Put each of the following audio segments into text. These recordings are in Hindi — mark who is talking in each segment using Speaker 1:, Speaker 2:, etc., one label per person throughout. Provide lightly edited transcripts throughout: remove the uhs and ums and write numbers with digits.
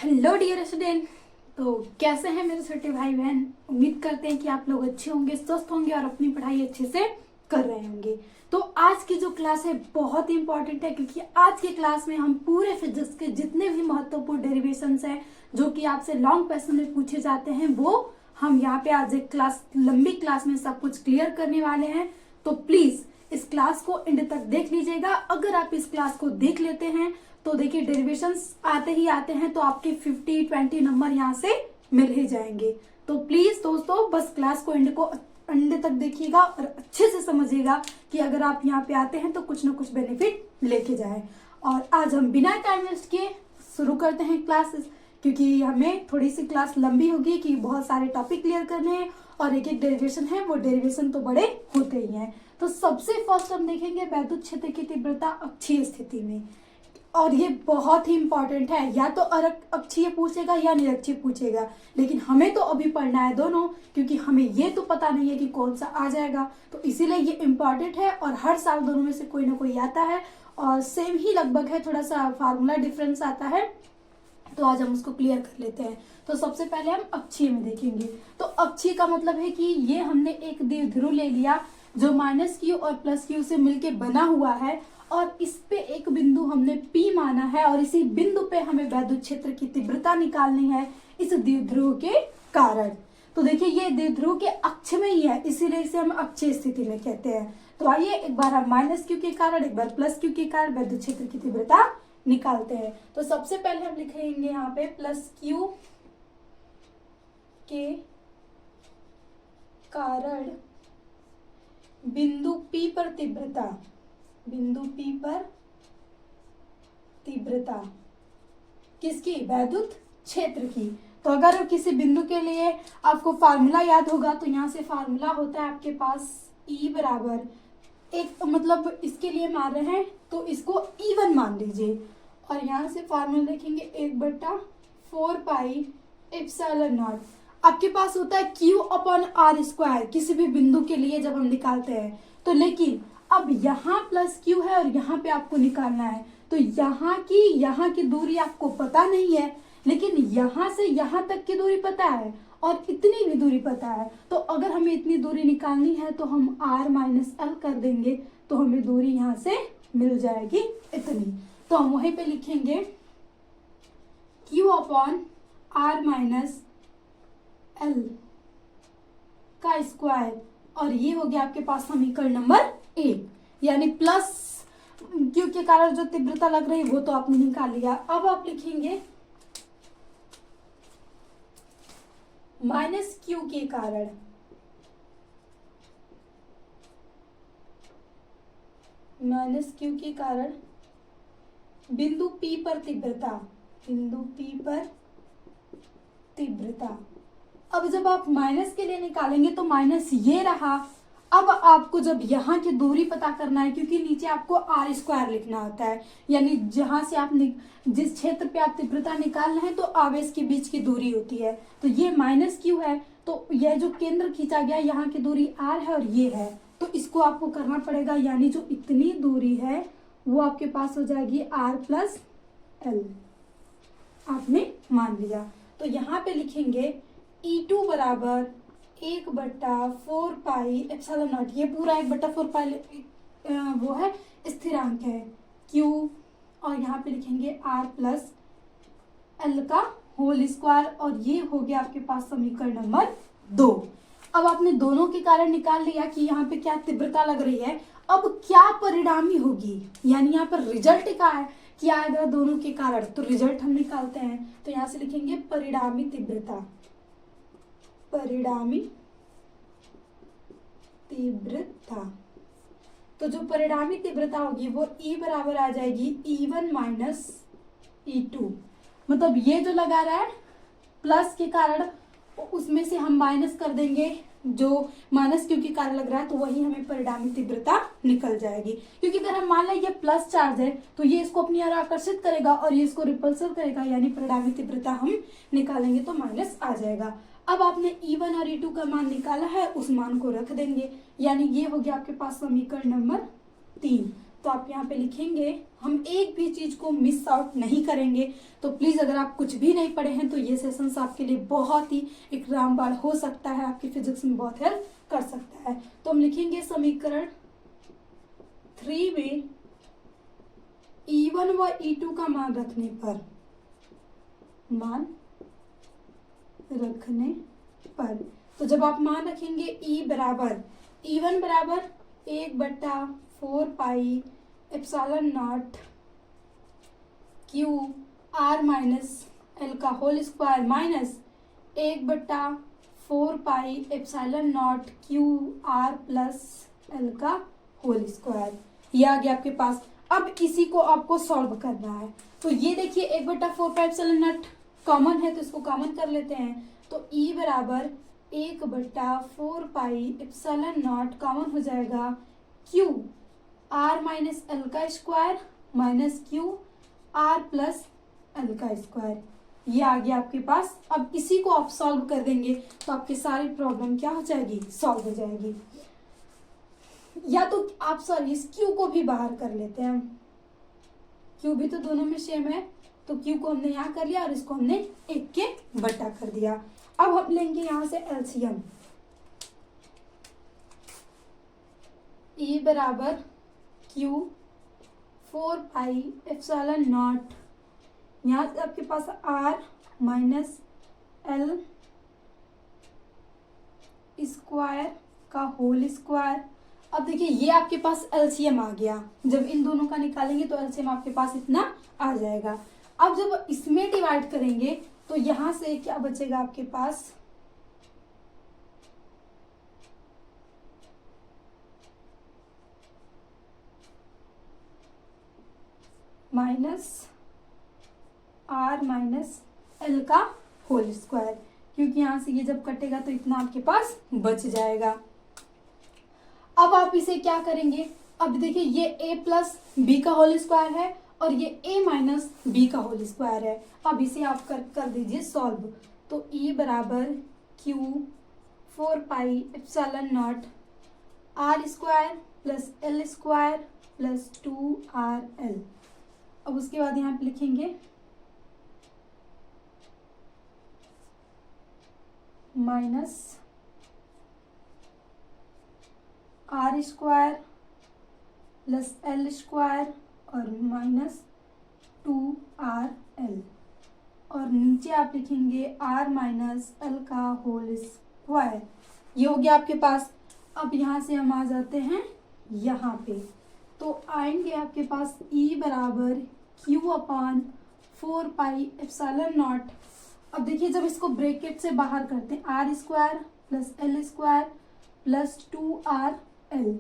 Speaker 1: Hello dear student. तो कैसे हैं मेरे छोटे भाई बहन। उम्मीद करते हैं कि आप लोग अच्छे होंगे, स्वस्थ होंगे और अपनी पढ़ाई अच्छे से कर रहे होंगे। तो आज की जो क्लास है बहुत ही इंपॉर्टेंट है, क्योंकि आज की क्लास में हम पूरे फिजिक्स के जितने भी महत्वपूर्ण डेरिवेशंस हैं जो कि आपसे लॉन्ग क्वेश्चन में पूछे जाते हैं, वो हम यहाँ पे आज एक क्लास लंबी क्लास में सब कुछ क्लियर करने वाले हैं। तो प्लीज इस क्लास को एंड तक देख लीजिएगा। अगर आप इस क्लास को देख लेते हैं तो देखिए डेरिवेशंस आते ही आते हैं, तो आपके 50-20 नंबर यहाँ से मिल ही जाएंगे। तो प्लीज दोस्तों बस क्लास को एंड तक देखिएगा और अच्छे से समझिएगा कि अगर आप यहाँ पे आते हैं तो कुछ ना कुछ बेनिफिट लेके जाए। और आज हम बिना टाइम वेस्ट किए शुरू करते हैं क्लासेस, क्योंकि हमें थोड़ी सी क्लास लंबी होगी कि बहुत सारे टॉपिक क्लियर करने हैं और एक एक डेरिवेशन है, वो डेरिवेशन तो बड़े होते ही हैं। तो सबसे फर्स्ट हम देखेंगे वैद्युत क्षेत्र की तीव्रता अक्षीय स्थिति में, और ये बहुत ही इंपॉर्टेंट है। या तो अक्षीय पूछेगा या निरक्षीय पूछेगा, लेकिन हमें तो अभी पढ़ना है दोनों, क्योंकि हमें ये तो पता नहीं है कि कौन सा आ जाएगा। तो इसीलिए ये इम्पॉर्टेंट है और हर साल दोनों में से कोई ना कोई आता है और सेम ही लगभग है, थोड़ा सा फार्मूला डिफरेंस आता है। तो आज हम उसको क्लियर कर लेते हैं। तो सबसे पहले हम अक्षीय में देखेंगे। तो अक्षीय का मतलब है कि ये हमने एक द्विध्रुव ले लिया जो -q और +q से मिलके बना हुआ है, और इस पे एक बिंदु हमने P माना है, और इसी बिंदु पे हमें वैद्युत क्षेत्र की तीव्रता निकालनी है इस द्विध्रुव के कारण। तो देखिए ये द्विध्रुव के अक्ष में ही है, इसीलिए इसे हम अक्षीय स्थिति में कहते हैं। तो आइए एक बार हम -q के कारण एक बार +q के कारण वैद्युत क्षेत्र की तीव्रता निकालते हैं। तो सबसे पहले हम लिखेंगे यहाँ पे +q के कारण बिंदु P पर तीव्रता, बिंदु P पर तीव्रता किसकी? वैद्युत क्षेत्र की। तो अगर किसी बिंदु के लिए आपको फार्मूला याद होगा तो यहाँ से फार्मूला होता है आपके पास E बराबर एक, मतलब इसके लिए मान रहे हैं तो इसको E1 मान लीजिए, और यहाँ से फार्मूला लिखेंगे 1/4 पाई एप्सिलॉन नॉट। आपके पास होता है Q/r², किसी भी बिंदु के लिए जब हम निकालते हैं तो। लेकिन अब यहाँ +q है और यहाँ पे आपको निकालना है, तो यहाँ की दूरी आपको पता नहीं है, लेकिन यहाँ से यहाँ तक की दूरी पता है और इतनी भी दूरी पता है। तो अगर हमें इतनी दूरी निकालनी है तो हम r - l कर देंगे, तो हमें दूरी यहाँ से मिल जाएगी इतनी। तो हम वहीं पे लिखेंगे Q/r - l का स्क्वायर, और ये हो गया आपके पास समीकरण नंबर 1। यानी +q के कारण जो तीव्रता लग रही है वो तो आपने निकाल लिया। अब आप लिखेंगे -q के कारण, -q के कारण बिंदु P पर तीव्रता, बिंदु P पर तीव्रता। अब जब आप माइनस के लिए निकालेंगे तो माइनस ये रहा। अब आपको जब यहाँ की दूरी पता करना है, क्योंकि नीचे आपको r² लिखना होता है, यानी जहां से आप जिस क्षेत्र पे आप तीव्रता निकाल रहे हैं तो आवेश के बीच की दूरी होती है। तो ये -q है, तो यह जो केंद्र खींचा गया यहाँ की दूरी r है और ये है, तो इसको आपको करना पड़ेगा। यानी जो इतनी दूरी है वो आपके पास हो जाएगी r + l, आपने मान लिया। तो यहाँ पे लिखेंगे E2 बराबर 1/4 पाई एप्सिलॉन नॉट। ये पूरा 1/4 पाई वो है, स्थिरांक है Q, और यहाँ पे लिखेंगे r + l का होल स्क्वायर, और ये हो गया आपके पास समीकरण नंबर 2। अब आपने दोनों के कारण निकाल लिया कि यहाँ पे क्या तीव्रता लग रही है। अब क्या परिणामी होगी, यानी यहाँ पर रिजल्ट क्या है, क्या आएगा दोनों के कारण, तो रिजल्ट हम निकालते हैं। तो यहाँ से लिखेंगे परिणामी तीव्रता, परिणामी तीव्रता। तो जो परिणामी तीव्रता होगी वो E बराबर आ जाएगी E1 - E2। मतलब ये जो लगा रहा है प्लस के कारण, उसमें से हम माइनस कर देंगे जो -q के कारण लग रहा है, तो वही हमें परिणामी तीव्रता निकल जाएगी। क्योंकि अगर हम मान लें ये प्लस चार्ज है तो ये इसको अपनी ओर आकर्षित करेगा और ये इसको रिपल्सिव करेगा, यानी परिणामी तीव्रता हम निकालेंगे तो माइनस आ जाएगा। अब आपने E1 और E2 का मान निकाला है, उस मान को रख देंगे, यानी ये हो गया आपके पास समीकरण नंबर 3। तो आप यहाँ पे लिखेंगे हम एक भी चीज को मिस आउट नहीं करेंगे। तो प्लीज अगर आप कुछ भी नहीं पढ़े हैं तो ये सेशंस आपके लिए बहुत ही एक रामबाण हो सकता है, आपकी फिजिक्स में बहुत हेल्प कर सकता है। तो हम लिखेंगे समीकरण 3 में E1 व E2 का मान रखने पर तो जब आप मान रखेंगे E1 बराबर 1/4 पाई Q R माइनस एल का होल स्क्वायर माइनस 1/4 पाई Q R प्लस एल का होल स्क्वायर। ये आ गया आपके पास। अब इसी को आपको सॉल्व करना है। तो ये देखिए 1/4 पाई कॉमन है तो इसको कॉमन कर लेते हैं। तो E बराबर 1/4 पाई कॉमन हो जाएगा Q R माइनस एल का square minus Q R plus L का स्क्वायर। ये आ गया आपके पास। अब इसी को आप सॉल्व कर देंगे तो आपकी सारी प्रॉब्लम क्या हो जाएगी, सॉल्व हो जाएगी। या तो आप सॉरी इस Q को भी बाहर कर लेते हैं, Q भी तो दोनों में सेम है। तो Q को हमने यहाँ कर लिया और इसको हमने 1 के बटा कर दिया। अब हम लेंगे यहाँ से एलसीएम। E बराबर Q 4 पाई एप्सिलॉन नॉट, यहाँ से आपके पास R माइनस एल स्क्वायर का होल स्क्वायर। अब देखिए ये आपके पास एलसीएम आ गया। जब इन दोनों का निकालेंगे तो एलसीएम आपके पास इतना आ जाएगा। अब जब इसमें डिवाइड करेंगे तो यहां से क्या बचेगा आपके पास, माइनस R माइनस एल का होल स्क्वायर, क्योंकि यहां से ये जब कटेगा तो इतना आपके पास बच जाएगा। अब आप इसे क्या करेंगे, अब देखिए ये a प्लस बी का होल स्क्वायर है और ये a माइनस बी का होल स्क्वायर है। अब इसे आप कर दीजिए सॉल्व। तो E बराबर Q 4 pi epsilon not R square plus L square plus 2RL। अब उसके बाद यहाँ पे लिखेंगे minus R square plus L square और माइनस 2RL, और नीचे आप लिखेंगे R माइनस L का होल स्क्वायर। ये हो गया आपके पास। अब यहाँ से हम आ जाते हैं यहाँ पे, तो आएंगे आपके पास E बराबर Q upon 4 pi epsilon not. अब देखिए जब इसको ब्रैकेट से बाहर करते हैं R square plus L square plus 2RL,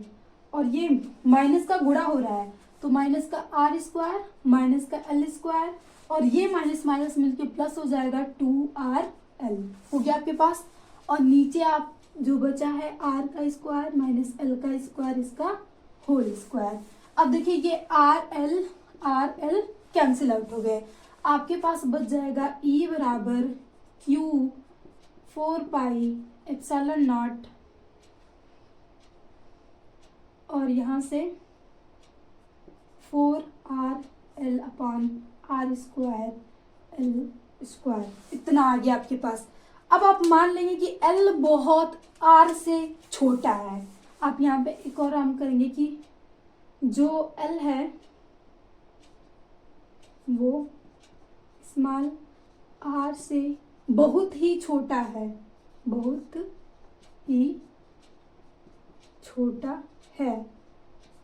Speaker 1: और ये माइनस का गुणा हो रहा है तो माइनस का R स्क्वायर माइनस का L स्क्वायर और ये माइनस माइनस मिलके प्लस हो जाएगा 2RL। हो गया आपके पास। और नीचे आप जो बचा है R का स्क्वायर माइनस L का स्क्वायर इसका होल स्क्वायर। अब देखिए ये RL कैंसिल आउट हो गए। आपके पास बच जाएगा E बराबर Q 4 पाई एप्सिलॉन नॉट और यहाँ से 4RL अपान R स्क्वायर L स्क्वायर, इतना आ गया आपके पास। अब आप मान लेंगे कि L बहुत R से छोटा है। आप यहाँ पे एक और हम करेंगे कि जो L है वो स्मॉल R से बहुत ही छोटा है, बहुत ही छोटा है।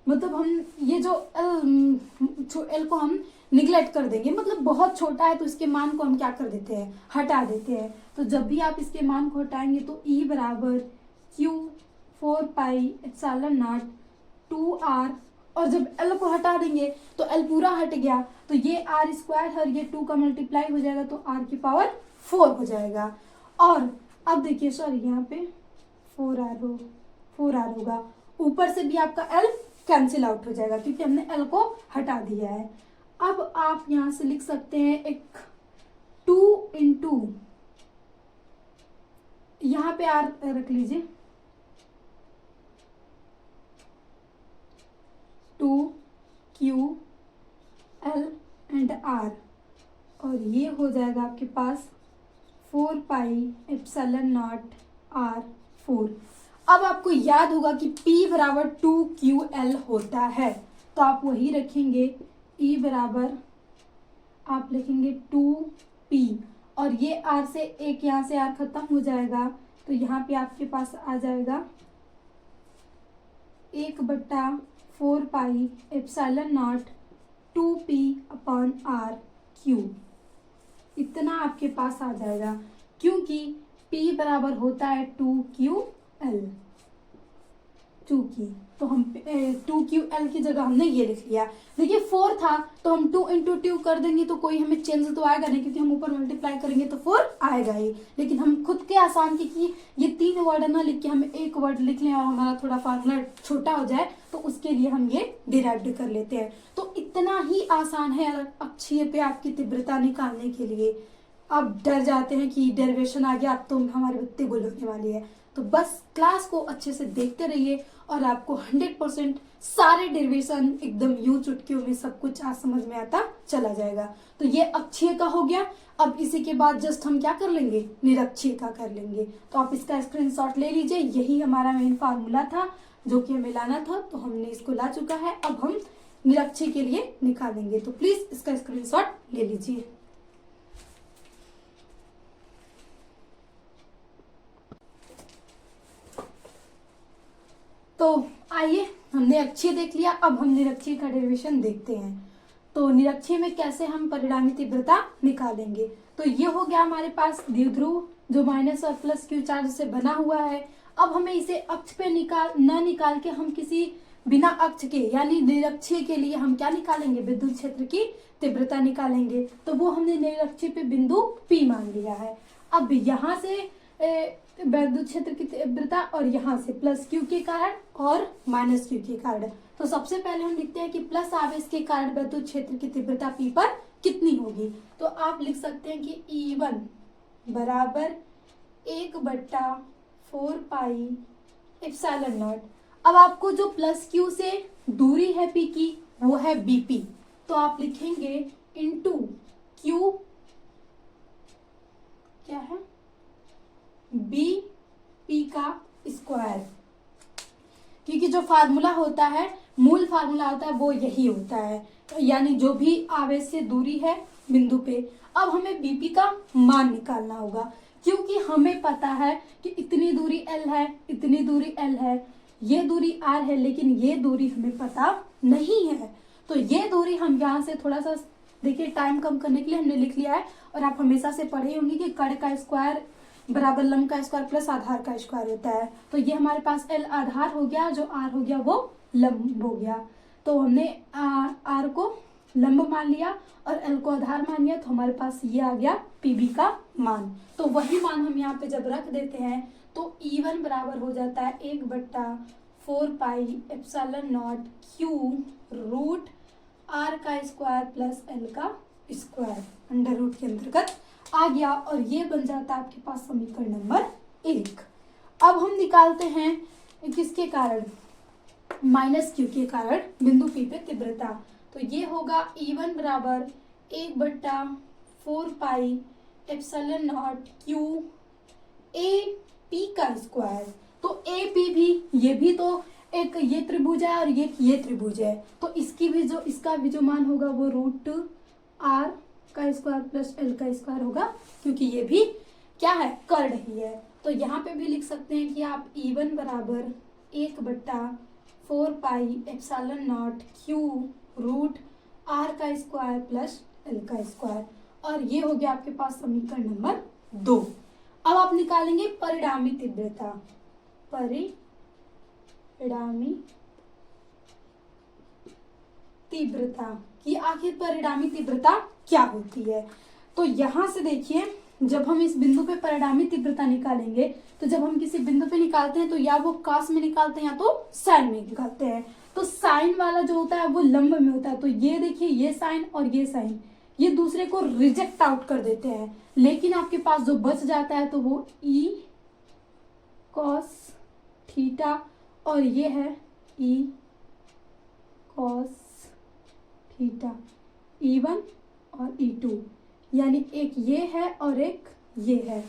Speaker 1: मतलब हम ये जो L को हम निगलेक्ट कर देंगे, मतलब बहुत छोटा है तो इसके मान को हम क्या कर देते हैं, हटा देते हैं। तो जब भी आप इसके मान को हटाएंगे तो E बराबर Q 4 pi epsilon not 2R, और जब L को हटा देंगे तो L पूरा हट गया तो ये R स्क्वायर है और ये 2 का मल्टीप्लाई हो जाएगा तो R की पावर 4 हो जाएगा। और अब देखिए सॉरी यहाँ पे 4R होगा, ऊपर से भी आपका L कैंसिल आउट हो जाएगा क्योंकि हमने L को हटा दिया है। अब आप यहाँ से लिख सकते हैं एक 2 इंटू, यहाँ पे R रख लीजिए 2Q एल एंड आर, और ये हो जाएगा आपके पास 4 पाई एप्सिलॉन नॉट आर 4। अब आपको याद होगा कि P बराबर 2QL होता है, तो आप वही रखेंगे, E बराबर आप लिखेंगे 2P, और ये R से एक यहाँ से R खत्म हो जाएगा, तो यहाँ पे आपके पास आ जाएगा 1/4 pi epsilon not 2P upon R cube, इतना आपके पास आ जाएगा, क्योंकि P बराबर होता है 2QL, चूंकि तो हम 2QL की जगह हमने ये लिख लिया। देखिए 4 था तो हम 2 इंटू 2 कर देंगे तो कोई हमें चेंज तो आएगा नहीं, क्योंकि हम ऊपर मल्टीप्लाई करेंगे तो 4 आएगा ही। लेकिन हम खुद के आसान की ये 3 वर्ड ना लिख के हमें एक वर्ड लिख लें और हमारा थोड़ा फार्मूला छोटा हो जाए, तो उसके लिए हम ये डिराइव कर लेते हैं। तो इतना ही आसान है अक्षीय पे आपकी तीव्रता निकालने के लिए। आप डर जाते हैं कि डेरिवेशन आ गया, अब तो हमारी बत्ती गुल होने वाली है, तो बस क्लास को अच्छे से देखते रहिए और आपको 100% सारे डेरिवेशन एकदम यूं चुटकियों में सब कुछ आज समझ में आता चला जाएगा। तो ये अक्षीय का हो गया। अब इसी के बाद जस्ट हम क्या कर लेंगे, निरक्षीय का कर लेंगे। तो आप इसका स्क्रीनशॉट ले लीजिए, यही हमारा मेन फार्मूला था जो कि हमें लाना था, तो हमने इसको ला चुका है। अब हम निरक्षीय के लिए निकालेंगे, तो प्लीज इसका स्क्रीनशॉट ले लीजिए। तो आइए, हमने अक्षीय देख लिया, अब हम निरक्षीय का डेरिवेशन देखते हैं। तो निरक्षीय में कैसे हम परिणामी तीव्रता निकालेंगे। तो ये हो गया हमारे पास द्विध्रुव जो माइनस और प्लस क्यू चार्ज से बना हुआ है। अब हमें इसे अक्ष पे निकाल के हम किसी बिना अक्ष के यानी निरक्षीय के लिए हम क्या निकालेंगे, विद्युत क्षेत्र की तीव्रता निकालेंगे। तो वो हमने निरक्षीय पे बिंदु P मान लिया है। अब यहाँ से विद्युत क्षेत्र की तीव्रता और यहाँ से प्लस क्यू के कारण और माइनस क्यू के कारण। तो सबसे पहले हम लिखते हैं कि प्लस आवेश के कारण विद्युत क्षेत्र की तीव्रता P पर कितनी होगी। तो आप लिख सकते हैं कि E1 बराबर 1/4 पाई एप्सिलॉन नॉट। अब आपको जो प्लस क्यू से दूरी है P की वो है BP, तो आप लिखेंगे इंटू क्यू क्या है BP का स्क्वायर, क्योंकि जो फार्मूला होता है, मूल फार्मूला होता है वो यही होता है, यानी जो भी आवेश से दूरी है बिंदु पे। अब हमें BP का मान निकालना होगा, क्योंकि हमें पता है कि इतनी दूरी L है, इतनी दूरी L है, ये दूरी R है, लेकिन ये दूरी हमें पता नहीं है। तो ये दूरी हम यहाँ से थोड़ा सा देखिए टाइम कम करने के लिए हमने लिख लिया है। और आप हमेशा से पढ़े होंगे कि कण का स्क्वायर बराबर लंब का स्क्वायर प्लस आधार का स्क्वायर होता है। तो ये हमारे पास L आधार हो गया, जो R हो गया वो लंब हो गया। तो हमने R को लंब मान लिया और L को आधार मान लिया, तो हमारे पास ये आ गया PB का मान। तो वही मान हम यहाँ पे जब रख देते हैं तो E1 बराबर हो जाता है 1/4 pi epsilon naught Q root R का स्क्वायर प्लस L का स्क्वायर अंडर रूट के अंतर्गत आ गया, और ये बन जाता है आपके पास समीकरण नंबर 1। अब हम निकालते हैं किसके कारण, माइनस क्यू के कारण बिंदु P पे तीव्रता। तो ये होगा E1 बराबर 1/4 pi epsilon naught Q AP का स्क्वायर। तो AP भी, ये भी तो एक ये त्रिभुज है और ये त्रिभुज है, तो इसका भी जो मान होगा वो रूट R का स्क्वायर प्लस L का स्क्वायर होगा, क्योंकि ये भी क्या है, कर्ण ही है। तो यहाँ पे भी लिख सकते हैं कि आप E1 बराबर 1/4 pi epsilon naught Q root R का स्क्वायर प्लस L का स्क्वायर, और ये हो गया आपके पास समीकरण नंबर 2। अब आप निकालेंगे परिणामी तीव्रता, परिणामी तीव्रता कि आखिर परिणामी तीव्रता क्या होती है। तो यहां से देखिए, जब हम इस बिंदु पे परिणामी तीव्रता निकालेंगे, तो जब हम किसी बिंदु पे निकालते हैं तो या वो कास में निकालते हैं या तो साइन में निकालते हैं। तो साइन वाला जो होता है वो लंब में होता है, तो ये देखिए ये साइन और ये साइन ये दूसरे को रिजेक्ट आउट कर देते हैं, लेकिन आपके पास जो बच जाता है तो वो E cos थीटा और ये है E cos थीटा, E1 और E2, यानी एक ये है और एक ये है,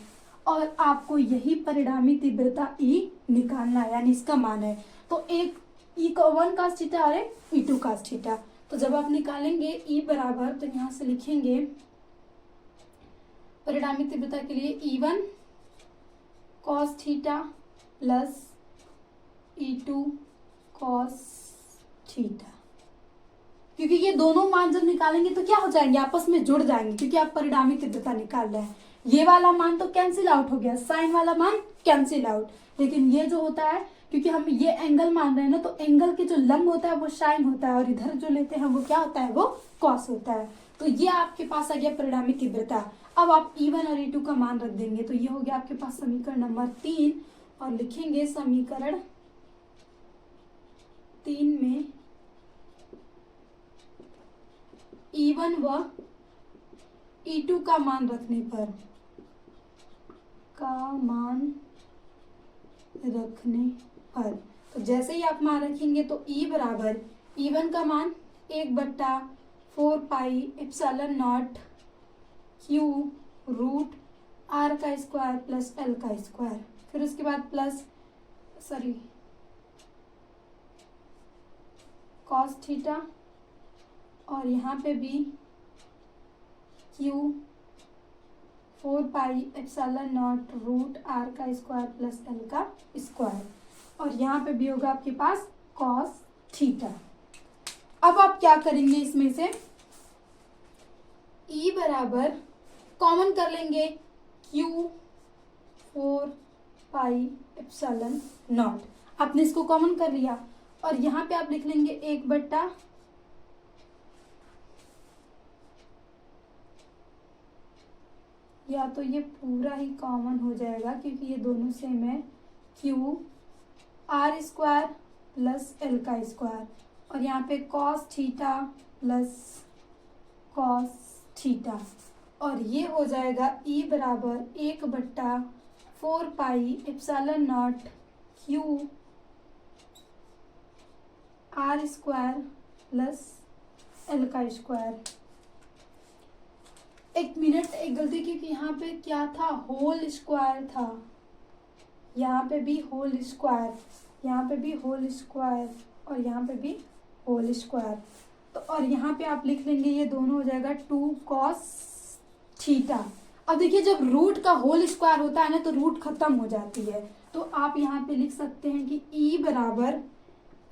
Speaker 1: और आपको यही परिणामी तीव्रता E निकालना है, यानी इसका मान है। तो एक E1 cos थीटा और एक E2 cos थीटा। तो जब आप निकालेंगे E बराबर, तो यहाँ से लिखेंगे परिणामी तीव्रता के लिए E1 cos theta plus E2 cos theta, क्योंकि ये दोनों मान जब निकालेंगे तो क्या हो जाएंगे, आपस में जुड़ जाएंगे, क्योंकि आप परिणामी तीव्रता निकाल रहे हैं। ये वाला मान तो कैंसिल आउट हो गया, साइन वाला मान कैंसिल आउट, लेकिन ये जो होता है, क्योंकि हम ये एंगल मान रहे हैं ना, तो एंगल के जो लंब होता है वो साइन होता है, और इधर जो लेते हैं वो क्या होता है, वो कॉस होता है। तो ये आपके पास आ गया परिणामी तीव्रता। अब आप E1 और E2 का मान रख देंगे, तो ये हो गया आपके पास समीकरण नंबर 3, और लिखेंगे समीकरण 3 में E1 व E2 का मान रखने पर, तो जैसे ही आप मान रखेंगे तो E बराबर E1 का मान 1/4 pi epsilon naught Q root R का स्क्वायर प्लस L का स्क्वायर, फिर उसके बाद cos थीटा, और यहाँ पे भी Q 4 pi epsilon naught root R का स्क्वायर प्लस L का स्क्वायर, और यहाँ पे भी होगा आपके पास cos थीटा। अब आप क्या करेंगे, इसमें से E बराबर कॉमन कर लेंगे Q 4 पाई एप्सिलॉन नॉट, आपने इसको कॉमन कर लिया, और यहाँ पे आप लिख लेंगे 1/, या तो ये पूरा ही कॉमन हो जाएगा क्योंकि ये दोनों सेम है, Q R square plus L का स्क्वायर, और यहाँ पे cos theta plus cos theta, और ये हो जाएगा E बराबर 1/4 pi epsilon naught Q R square plus L का स्क्वायर। एक मिनट, एक गलती, क्योंकि यहाँ पे क्या था, होल स्क्वायर था, यहाँ पे भी होल स्क्वायर, यहाँ पे भी होल स्क्वायर, और यहाँ पे भी होल स्क्वायर, तो और यहाँ पे आप लिख लेंगे, ये दोनों हो जाएगा 2 cos थीटा। अब देखिए, जब रूट का होल स्क्वायर होता है ना, तो रूट खत्म हो जाती है, तो आप यहाँ पे लिख सकते हैं कि E बराबर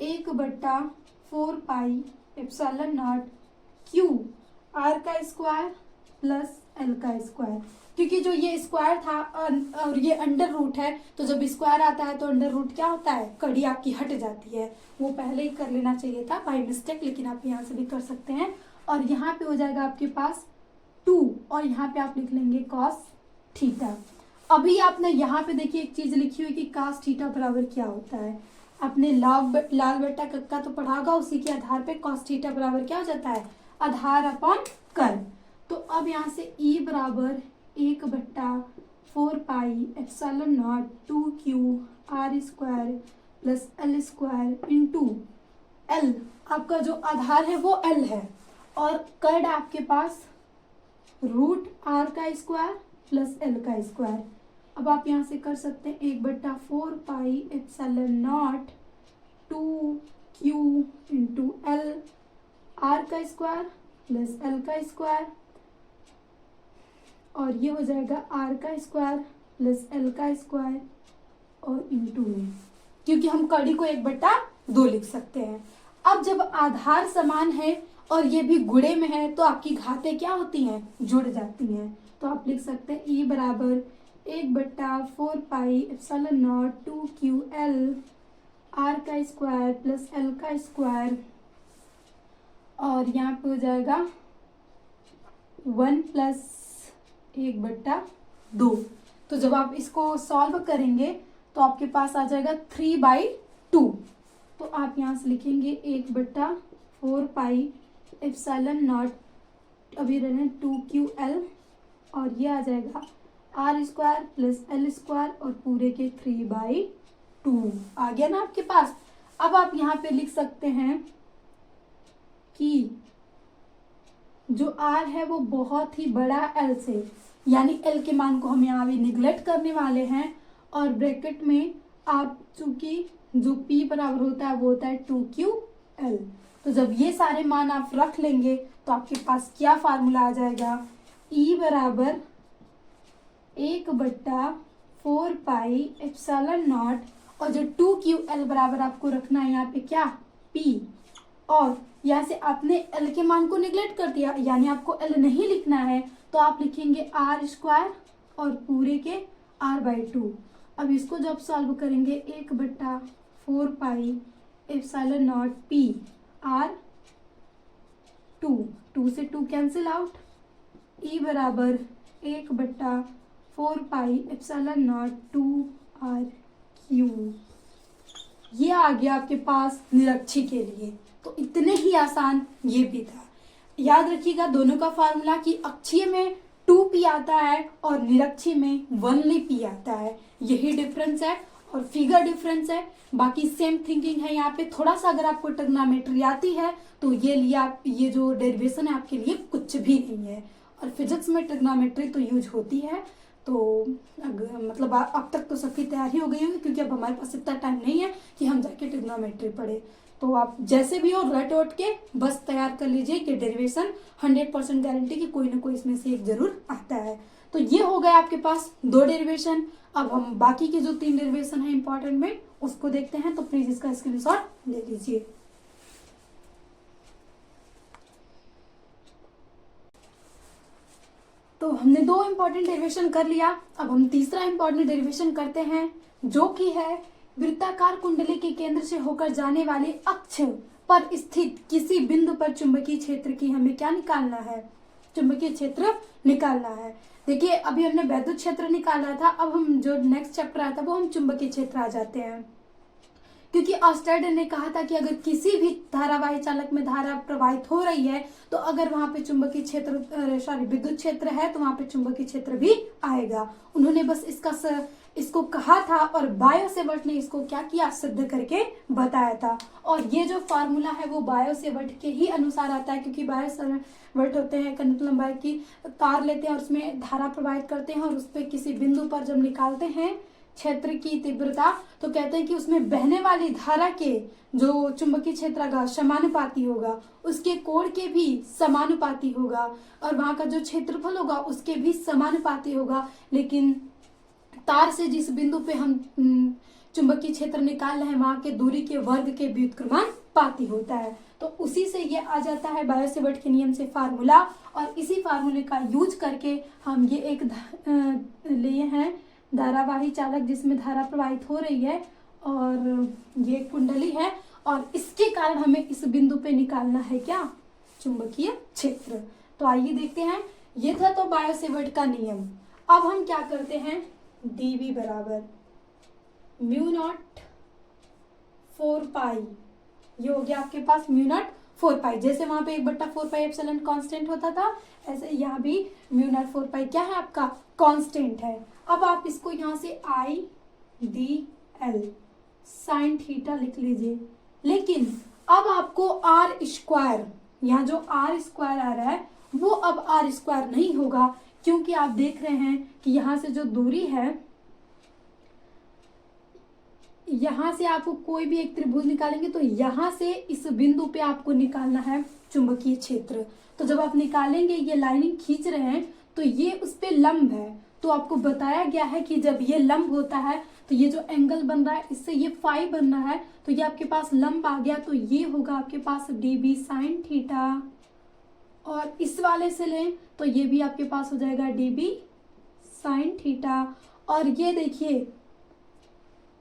Speaker 1: 1/4 pi epsilon naught Q R का स्क्वायर प्लस L का स्क्वायर, क्योंकि जो ये स्क्वायर था और ये अंडर रूट है, तो जब स्क्वायर आता है तो अंडर रूट क्या होता है, कड़ी आपकी हट जाती है, वो पहले ही कर लेना चाहिए था बाय मिस्टेक, लेकिन आप यहाँ से भी कर सकते हैं। और यहाँ पे हो जाएगा आपके पास 2, और यहाँ पे आप लिख लेंगे cos थीटा। अभी आपने यहाँ पे देखिए एक चीज लिखी हुई कि cos थीटा बराबर क्या होता है, आपने लाल बट्टा कक्का तो पढ़ा होगा, उसी के आधार पे cos थीटा बराबर क्या हो जाता है, आधार अपॉन कर्व। तो अब यहाँ से E बराबर 1/4 pi epsilon not 2Q R square plus L square into L, आपका जो आधार है वो L है, और कर्ड आपके पास रूट R का स्क्वायर प्लस L का स्क्वायर। अब आप यहाँ से कर सकते हैं 1/4 pi epsilon not 2Q into L R का स्क्वायर प्लस L का स्क्वायर, और ये हो जाएगा R का स्क्वायर प्लस L का स्क्वायर और इंटू में, क्योंकि हम कड़ी को 1/2 लिख सकते हैं। अब जब आधार समान है और ये भी गुणे में है, तो आपकी घातें क्या होती हैं, जुड़ जाती हैं। तो आप लिख सकते हैं E बराबर 1/4 pi epsilon not 2QL R का स्क्वायर प्लस L का स्क्वायर, और यहाँ पे हो जाएगा 1 प्लस 1/2। तो जब आप इसको सॉल्व करेंगे तो आपके पास आ जाएगा 3/2। तो आप यहाँ से लिखेंगे 1/4 पाई एप्सिलॉन नॉट, अभी रहने 2QL, और ये आ जाएगा R square plus L square और पूरे के 3/2 आ गया ना आपके पास। अब आप यहाँ पे लिख सकते हैं कि जो आर है वो बहुत ही बड़ा एल से, यानी एल के मान को हम यहाँ भी निगलेक्ट करने वाले हैं। और ब्रैकेट में आप चूंकि जो पी बराबर होता है वो होता है 2QL। तो जब ये सारे मान आप रख लेंगे तो आपके पास क्या फार्मूला आ जाएगा, E बराबर 1/4πε0, और जो 2QL बराबर आपको रखना है यहाँ पे क्या, P। और यहाँ से आपने L के मान को निगलेक्ट कर दिया, यानी आपको L नहीं लिखना है, तो आप लिखेंगे R² और पूरे के R/2। अब इसको जब सॉल्व करेंगे 1/4πε0P R2, 2 से 2 कैंसिल आउट, E बराबर 1/4πε0 ये आ गया आपके पास निरक्षी के लिए। तो इतने ही आसान ये भी था। याद रखिएगा दोनों का फार्मूला कि अक्षीय में 2p आता है और निरक्षी में 1p आता है, यही डिफरेंस है और फिगर डिफरेंस है। बाकी सेम थिंकिंग है यहाँ पे। थोड़ा सा अगर आपको ट्रिग्नोमेट्री आती है तो ये जो डेरिवेशन है आपके लिए कुछ भी नहीं है। और फिजिक्स में ट्रिग्नोमेट्री तो यूज होती है। तो मतलब अब तक तो सबकी तैयारी हो गई होगी, क्योंकि अब हमारे पास इतना टाइम नहीं है कि हम जाके ट्रिग्नोमेट्री पढ़े। तो आप जैसे भी हो रट वट के बस तैयार कर लीजिए कि डेरिवेशन 100% गारंटी कि कोई ना कोई इसमें से एक जरूर आता है। तो ये हो गया आपके पास 2 डेरिवेशन। अब हम बाकी के जो 3 डेरिवेशन है इंपॉर्टेंट में उसको देखते हैं। तो प्लीज इसका स्क्रीनशॉट ले लीजिए। तो हमने 2 इंपॉर्टेंट डेरिवेशन कर लिया। अब हम तीसरा इंपॉर्टेंट डेरिवेशन करते हैं, जो कि है वृत्ताकार कुंडली के केंद्र से होकर जाने वाले अक्ष पर स्थित किसी बिंदु पर चुंबकीय क्षेत्र की हमें क्या निकालना है, चुंबकीय क्षेत्र निकालना है। देखिए अभी हमने वैद्युत क्षेत्र निकाला था, अब हम जो नेक्स्ट चैप्टर आया था वो हम चुंबकीय क्षेत्र आ जाते हैं। क्योंकि ऑस्टेड ने कहा था कि अगर किसी भी धारावाही चालक में धारा प्रवाहित हो रही है तो अगर वहां पे चुंबकीय क्षेत्र विद्युत क्षेत्र है तो वहां पे चुंबकीय क्षेत्र भी आएगा। उन्होंने बस इसको कहा था और बायो-सेवर्ट ने इसको क्या किया, सिद्ध करके बताया था। और ये जो फार्मूला है वो बायो-सेवर्ट के ही अनुसार आता है, क्योंकि बायो-सेवर्ट होते हैं कनक लंबाई की तार लेते हैं और उसमें धारा प्रवाहित करते हैं और उस पर किसी बिंदु पर जब निकालते हैं क्षेत्र की तीव्रता तो कहते हैं कि उसमें बहने वाली धारा के जो चुंबकीय क्षेत्र का समानुपाती होगा, उसके कोण के भी समानुपाती होगा और वहां का जो क्षेत्रफल होगा उसके भी समानुपाती होगा। लेकिन तार से जिस बिंदु पे हम चुंबकीय क्षेत्र निकाल रहे हैं वहां के दूरी के वर्ग के व्युत्क्रमानुपाती होता है। तो उसी से ये आ जाता है बायो-सेवर्ट के नियम से फार्मूला। और इसी फार्मूले का यूज करके हम ये एक लिए हैं धारावाही चालक जिसमें धारा प्रवाहित हो रही है और ये कुंडली है और इसके कारण हमें इस बिंदु पे निकालना है क्या, चुंबकीय क्षेत्र। तो आइए देखते हैं। ये था तो बायो-सेवर्ट का नियम। अब हम क्या करते हैं, dv बराबर μ0/4π, ये हो गया आपके पास μ0/4π। जैसे वहां पे 1/4πε कांस्टेंट होता था ऐसे यहाँ भी μ0/4π क्या है आपका, कांस्टेंट है। अब आप इसको यहाँ से IDL साइन थीटा लिख लीजिए। लेकिन अब आपको R², यहाँ जो R² आ रहा है वो अब R² नहीं होगा, क्योंकि आप देख रहे हैं कि यहाँ से जो दूरी है, यहाँ से आपको कोई भी एक त्रिभुज निकालेंगे तो यहाँ से इस बिंदु पे आपको निकालना है चुंबकीय क्षेत्र। तो जब आप निकालेंगे, ये लाइनिंग खींच रहे हैं तो ये उस पे लंब है। तो आपको बताया गया है कि जब ये लंब होता है तो ये जो एंगल बन रहा है इससे ये फाई बनना है, तो ये आपके पास लंब आ गया। तो ये होगा आपके पास dB साइन थीटा, और इस वाले से लें तो ये भी आपके पास हो जाएगा dB साइन थीटा। और ये देखिए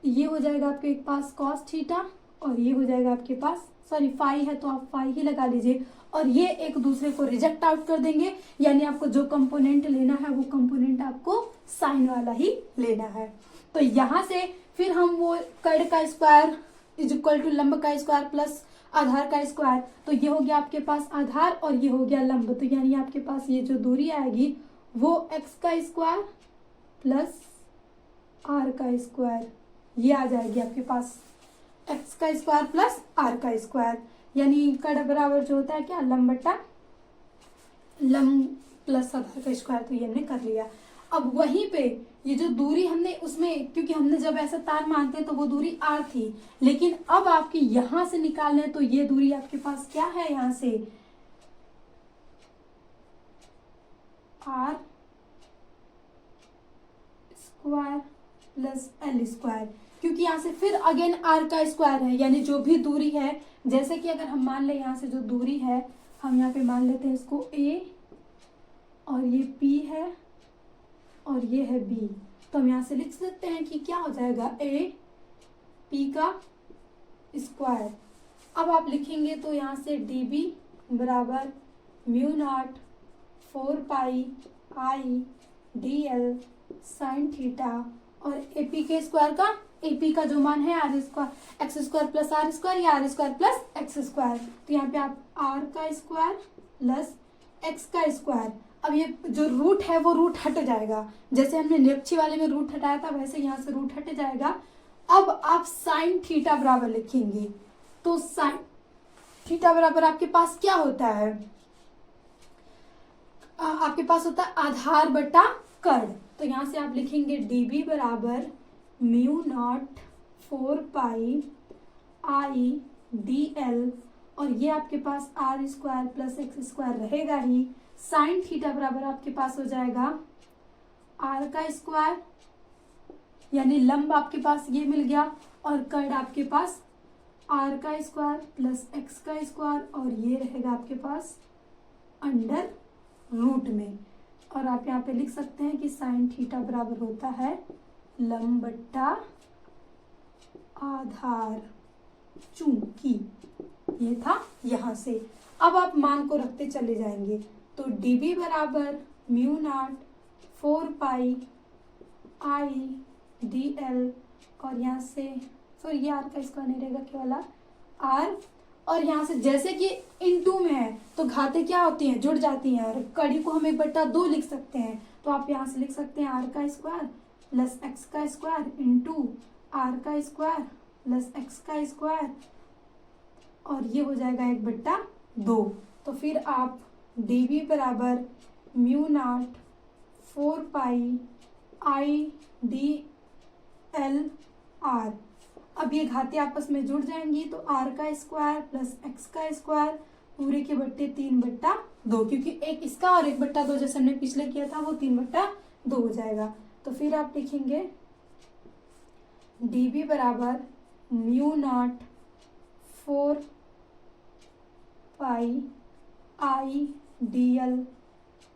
Speaker 1: ये हो जाएगा आपके पास कॉस थीटा और ये हो जाएगा आपके पास, सॉरी फाई है तो आप फाई ही लगा लीजिए। और ये एक दूसरे को रिजेक्ट आउट कर देंगे, यानी आपको जो कंपोनेंट लेना है वो कंपोनेंट आपको साइन वाला ही लेना है। तो यहाँ से फिर हम वो कर्ण का स्क्वायर इज इक्वल टू लंब का स्क्वायर प्लस आधार का स्क्वायर, तो ये हो गया आपके पास आधार और ये हो गया लंब। तो यानी आपके पास ये जो दूरी आएगी वो x का स्क्वायर प्लस r का स्क्वायर, ये आ जाएगी आपके पास x का स्क्वायर प्लस r का स्क्वायर। यानी कर्ण बराबर जो होता है क्या, लंब बटा लंब प्लस आधार का स्क्वायर, तो ये हमने कर लिया। अब वहीं पे ये जो दूरी हमने उसमें, क्योंकि हमने जब ऐसा तार मानते हैं तो वो दूरी r थी, लेकिन अब आपकी यहां से निकालना है तो ये दूरी आपके पास क्या है, यहां से r square plus l square, क्योंकि यहाँ से फिर अगेन r का स्क्वायर है, यानी जो भी दूरी है, जैसे कि अगर हम मान ले यहाँ से जो दूरी है, हम यहाँ पे मान लेते हैं इसको a और ये p है और ये है b, तो हम यहाँ से लिख सकते हैं कि क्या हो जाएगा, a p का स्क्वायर। अब आप लिखेंगे तो यहाँ से db बराबर mu naught 4 pi I dl sine theta, और AP के स्क्वायर का, AP का जो मान है R square X square plus R square या R square plus X square, तो यहाँ पे आप r का स्क्वायर प्लस x का स्क्वायर। अब ये जो रूट है वो रूट हट जाएगा, जैसे हमने निरक्षी वाले में रूट हटाया था वैसे यहाँ से रूट हट जाएगा। अब आप साइन थीटा बराबर लिखेंगे, तो साइन थीटा बराबर आपके पास क्या होता है, आपके पास होता है आधार बटा कर्ण, तो यहाँ से आप लिखेंगे dB बराबर mu naught 4 pi I dl, और ये आपके पास r square plus X square रहेगा ही। साइन थीटा बराबर आपके पास हो जाएगा r का स्क्वायर, यानी लंब आपके पास ये मिल गया, और कर्ण आपके पास r का स्क्वायर प्लस x का स्क्वायर, और ये रहेगा आपके पास अंडर रूट में। और आप यहाँ पे लिख सकते हैं कि साइन थीटा बराबर होता है लंब बट्टा आधार, चूंकि ये था यहाँ से। अब आप मान को रखते चले जाएंगे, तो dB बराबर mu naught 4 pi I dl, और यहाँ से ये r का स्क्वायर नहीं रहेगा, केवल r, और यहाँ से जैसे कि इनटू में है तो घातें क्या होती हैं, जुड़ जाती हैं, और कड़ी को हम 1/2 लिख सकते हैं, तो आप यहाँ से लिख सकते हैं r का स्क्वायर प्लस एक्स का स्क्वायर इंटू r का स्क्वायर प्लस एक्स का स्क्वायर, और ये हो जाएगा 1/2। तो फिर आप dB बराबर mu naught 4 pi I dl r, अब ये घातें आपस में जुड़ जाएंगी, तो r का स्क्वायर प्लस x का स्क्वायर पूरे के बट्टे 3/2, क्योंकि एक इसका और 1/2 जैसे हमने पिछले किया था वो 3/2 हो जाएगा। तो फिर आप लिखेंगे dB बराबर mu naught 4 pi I dl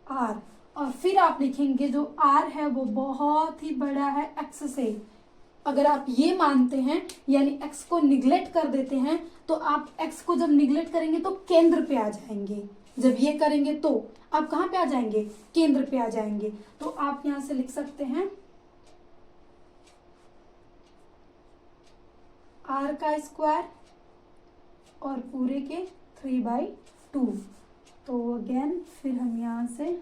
Speaker 1: r, और फिर आप लिखेंगे जो r है वो बहुत ही बड़ा है x से। अगर आप ये मानते हैं यानी x को निगलेक्ट कर देते हैं, तो आप x को जब निगलेक्ट करेंगे तो केंद्र पे आ जाएंगे, जब ये करेंगे तो आप कहाँ पे आ जाएंगे, केंद्र पे आ जाएंगे। तो आप यहां से लिख सकते हैं r का स्क्वायर और पूरे के 3/2, तो अगेन फिर हम यहां से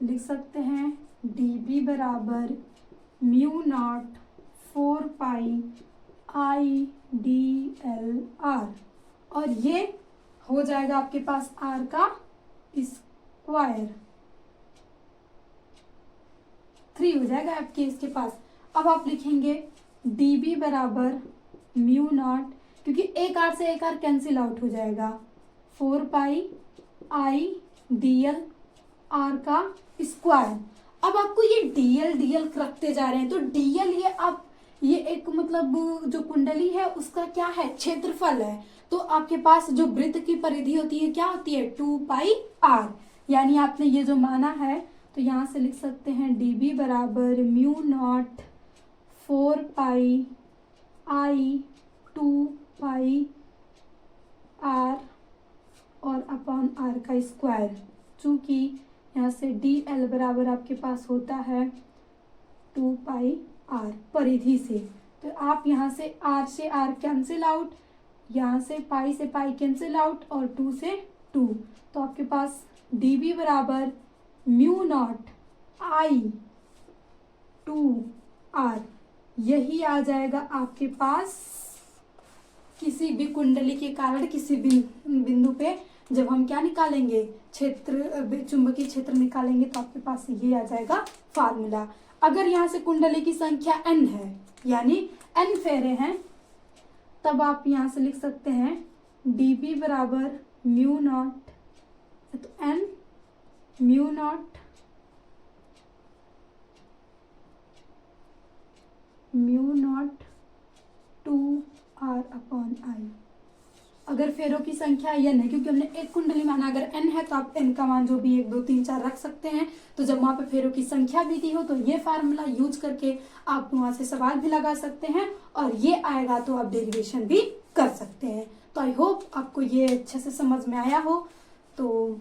Speaker 1: लिख सकते हैं dB बराबर mu naught 4 pi I dl r, और ये हो जाएगा आपके पास r का स्क्वायर 3 हो जाएगा आपके इसके पास। अब आप लिखेंगे dB बराबर म्यू नॉट, क्योंकि एक r से एक r कैंसिल आउट हो जाएगा, 4 पाई आई dl r का स्क्वायर। अब आपको ये dl रखते जा रहे हैं, तो dl ये आप ये एक मतलब जो कुंडली है उसका क्या है, क्षेत्रफल है, तो आपके पास जो वृत्त की परिधि होती है क्या होती है, 2 पाई r, यानी आपने ये जो माना है तो यहाँ से लिख सकते हैं dB बराबर म्यू नॉट 4 पाई आई 2 पाई r और अपॉन r का स्क्वायर, चूंकि यहाँ से dl बराबर आपके पास होता है 2 पाई r परिधि से, तो आप यहाँ से r कैंसिल आउट, यहाँ से पाई से पाई कैंसिल आउट, और 2 से 2, तो आपके पास dB बराबर म्यू नॉट आई 2 r, यही आ जाएगा आपके पास किसी भी कुंडली के कारण किसी बिंदु पे जब हम क्या निकालेंगे, क्षेत्र, चुंबकीय क्षेत्र निकालेंगे, तो आपके पास ये आ जाएगा फार्मूला। अगर यहाँ से कुंडली की संख्या n है, यानी n फेरे हैं, तब आप यहाँ से लिख सकते हैं dB बराबर म्यू नॉट, तो n mu naught two r upon I. अगर फेरों की संख्या n है, क्योंकि हमने एक कुंडली माना, अगर n है तो आप n का मान जो भी 1 2 3 4 रख सकते हैं। तो जब वहां पे फेरों की संख्या भी दी हो तो ये फार्मूला यूज करके आप वहां से सवाल भी लगा सकते हैं, और ये आएगा तो आप डेरिवेशन भी कर सकते हैं। तो आई होप आपको ये अच्छे से समझ में आया हो। तो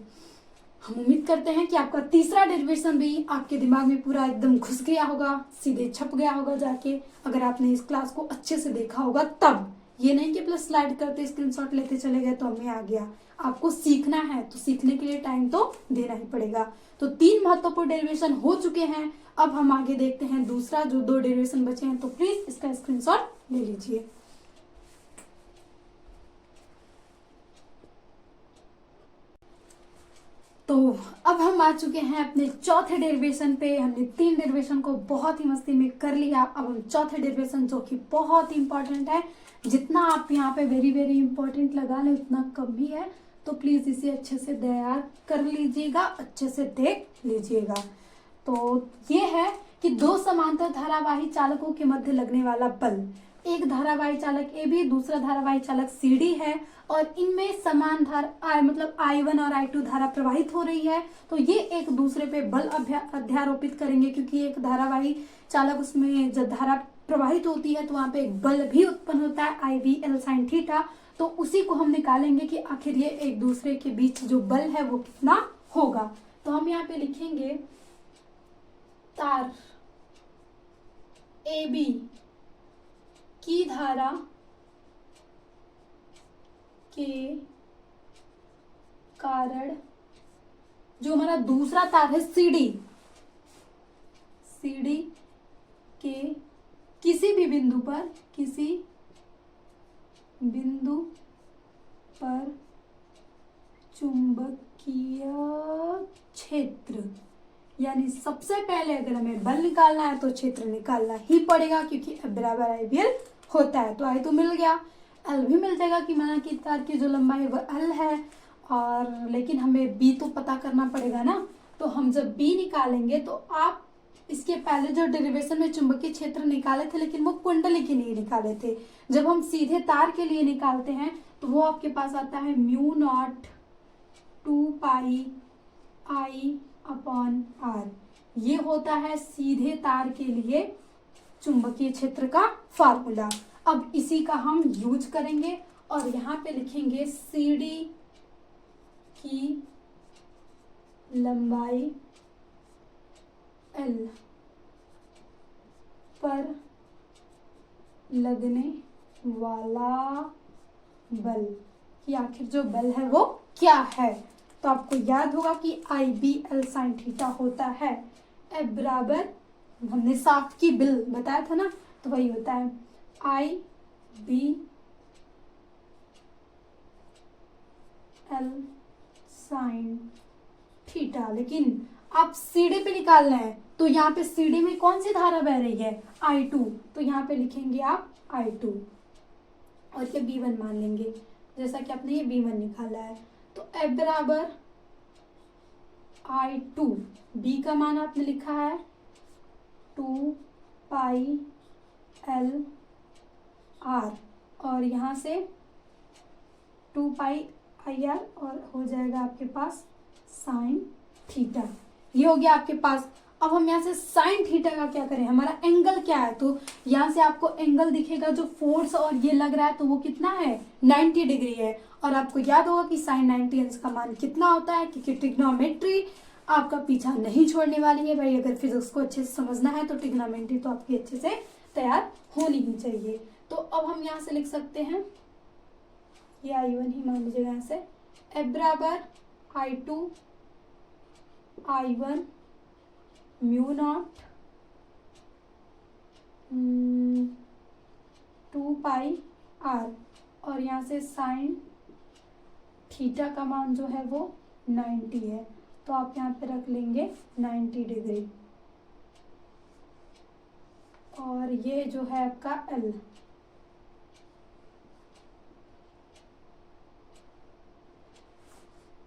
Speaker 1: हम उम्मीद करते हैं कि आपका तीसरा डेरिवेशन भी आपके दिमाग में पूरा एकदम घुस गया होगा, सीधे छप गया होगा जाके, अगर आपने इस क्लास को अच्छे से देखा होगा तब। ये नहीं कि प्लस स्लाइड करते स्क्रीनशॉट लेते चले गए तो हमें आ गया। आपको सीखना है तो सीखने के लिए टाइम तो देना ही पड़ेगा। तो 3 महत्वपूर्ण डेरिवेशन हो चुके हैं। अब हम आगे देखते हैं दूसरा, जो 2 डेरिवेशन बचे हैं, तो प्लीज इसका स्क्रीनशॉट ले लीजिए। तो अब हम आ चुके हैं अपने चौथे डेरिवेशन पे। हमने 3 डेरिवेशन को बहुत ही मस्ती में कर लिया। अब हम चौथे डेरिवेशन, जो कि बहुत इंपॉर्टेंट है, जितना आप यहाँ पे वेरी वेरी इंपॉर्टेंट लगा लें उतना कम ही है, तो प्लीज इसे अच्छे से तैयार कर लीजिएगा, अच्छे से देख लीजिएगा। तो ये है कि 2 समांतर धारावाही चालकों के मध्य लगने वाला बल, एक धारावाही चालक AB, दूसरा धारावाही चालक CD है, और इनमें समान धारा मतलब I1 और I2 धारा प्रवाहित हो रही है। तो ये एक दूसरे पे बल अध्यारोपित करेंगे, क्योंकि एक धारावाही चालक, उसमें जब धारा प्रवाहित होती है तो वहां पे एक बल भी उत्पन्न होता है IB L sin थीटा। तो उसी को हम निकालेंगे कि आखिर ये एक दूसरे के बीच जो बल है वो कितना होगा। तो हम यहाँ पे लिखेंगे तार AB की धारा के कारण जो हमारा दूसरा तार है CD के किसी भी बिंदु पर चुंबकीय क्षेत्र, यानी सबसे पहले अगर हमें बल निकालना है तो क्षेत्र निकालना ही पड़ेगा, क्योंकि F बराबर IBL होता है। तो I तो मिल गया, L भी मिल जाएगा कि माना कि तार की जो लंबाई है वह L है, और लेकिन हमें B तो पता करना पड़ेगा ना। तो हम जब B निकालेंगे तो आप इसके पहले जो डेरिवेशन में चुंबकीय क्षेत्र निकाले थे, लेकिन वो कुंडली के लिए निकाले थे। जब हम सीधे तार के लिए निकालते हैं तो वो आपके पास आता है mu naught 2 pi I upon R। ये होता है सीधे तार के लिए चुंबकीय क्षेत्र का फार्मूला। अब इसी का हम यूज करेंगे और यहाँ पे लिखेंगे CD की लंबाई L पर लगने वाला बल, कि आखिर जो बल है वो क्या है। तो आपको याद होगा कि IB L sin थीटा होता है F बराबर, हमने साफ्ट की बिल बताया था ना, तो वही होता है IB L sin थीटा। लेकिन आप CD पे निकालना है, तो यहाँ पे CD में कौन सी धारा बह रही है, I2, तो यहाँ पे लिखेंगे आप I2 और ये B1 मान लेंगे, जैसा कि आपने ये B1 निकाला है। तो F बराबर I2, B का मान आपने लिखा है 2 पाई L R, और यहाँ से 2 पाई IR, और हो जाएगा आपके पास साइन थीटा। ये हो गया आपके पास। अब हम यहाँ से साइन थीटा का क्या करें, हमारा एंगल क्या है, तो यहाँ से आपको एंगल दिखेगा जो फोर्स और ये लग रहा है, तो वो कितना है 90 डिग्री है। और आपको याद होगा कि साइन 90 अंश का मान कितना होता है, क्योंकि ट्रिग्नोमेट्री आपका पीछा नहीं छोड़ने वाली है भाई। अगर फिजिक्स को अच्छे से समझना है तो ट्रिग्नोमेट्री तो आपकी अच्छे से तैयार होनी ही चाहिए। तो अब हम यहाँ से लिख सकते हैं, ये I1 ही मान लीजिएगा, यहाँ से F बराबर I2 I1 म्यू नॉट 2 पाई R, और यहाँ से साइन थीटा का मान जो है वो 90 है, तो आप यहाँ पे रख लेंगे 90 डिग्री। और ये जो है आपका L,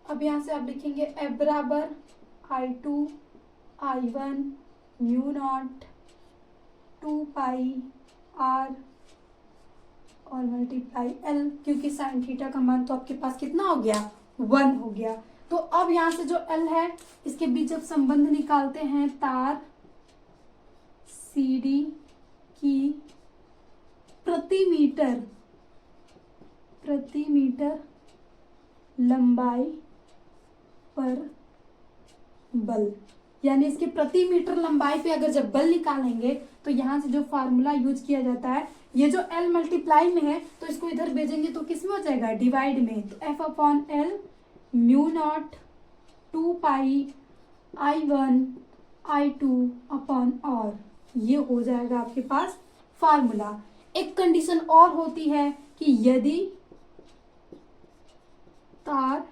Speaker 1: अब यहाँ से आप लिखेंगे F बराबर I2 I1 म्यू नॉट 2 पाई R और मल्टीप्लाई L, क्योंकि साइन थीटा का मान तो आपके पास कितना हो गया, 1 हो गया। तो अब यहाँ से जो L है इसके बीच जब संबंध निकालते हैं, तार CD की प्रति मीटर लंबाई पर बल, यानी इसके प्रति मीटर लंबाई पे अगर जब बल निकालेंगे तो यहाँ से जो फार्मूला यूज किया जाता है, ये जो L मल्टीप्लाई में है तो इसको इधर भेजेंगे तो किस में हो जाएगा, डिवाइड में। तो F upon L mu naught 2 पाई I1 I2 अपॉन R, ये हो जाएगा आपके पास फार्मूला। एक कंडीशन और होती है कि यदि तार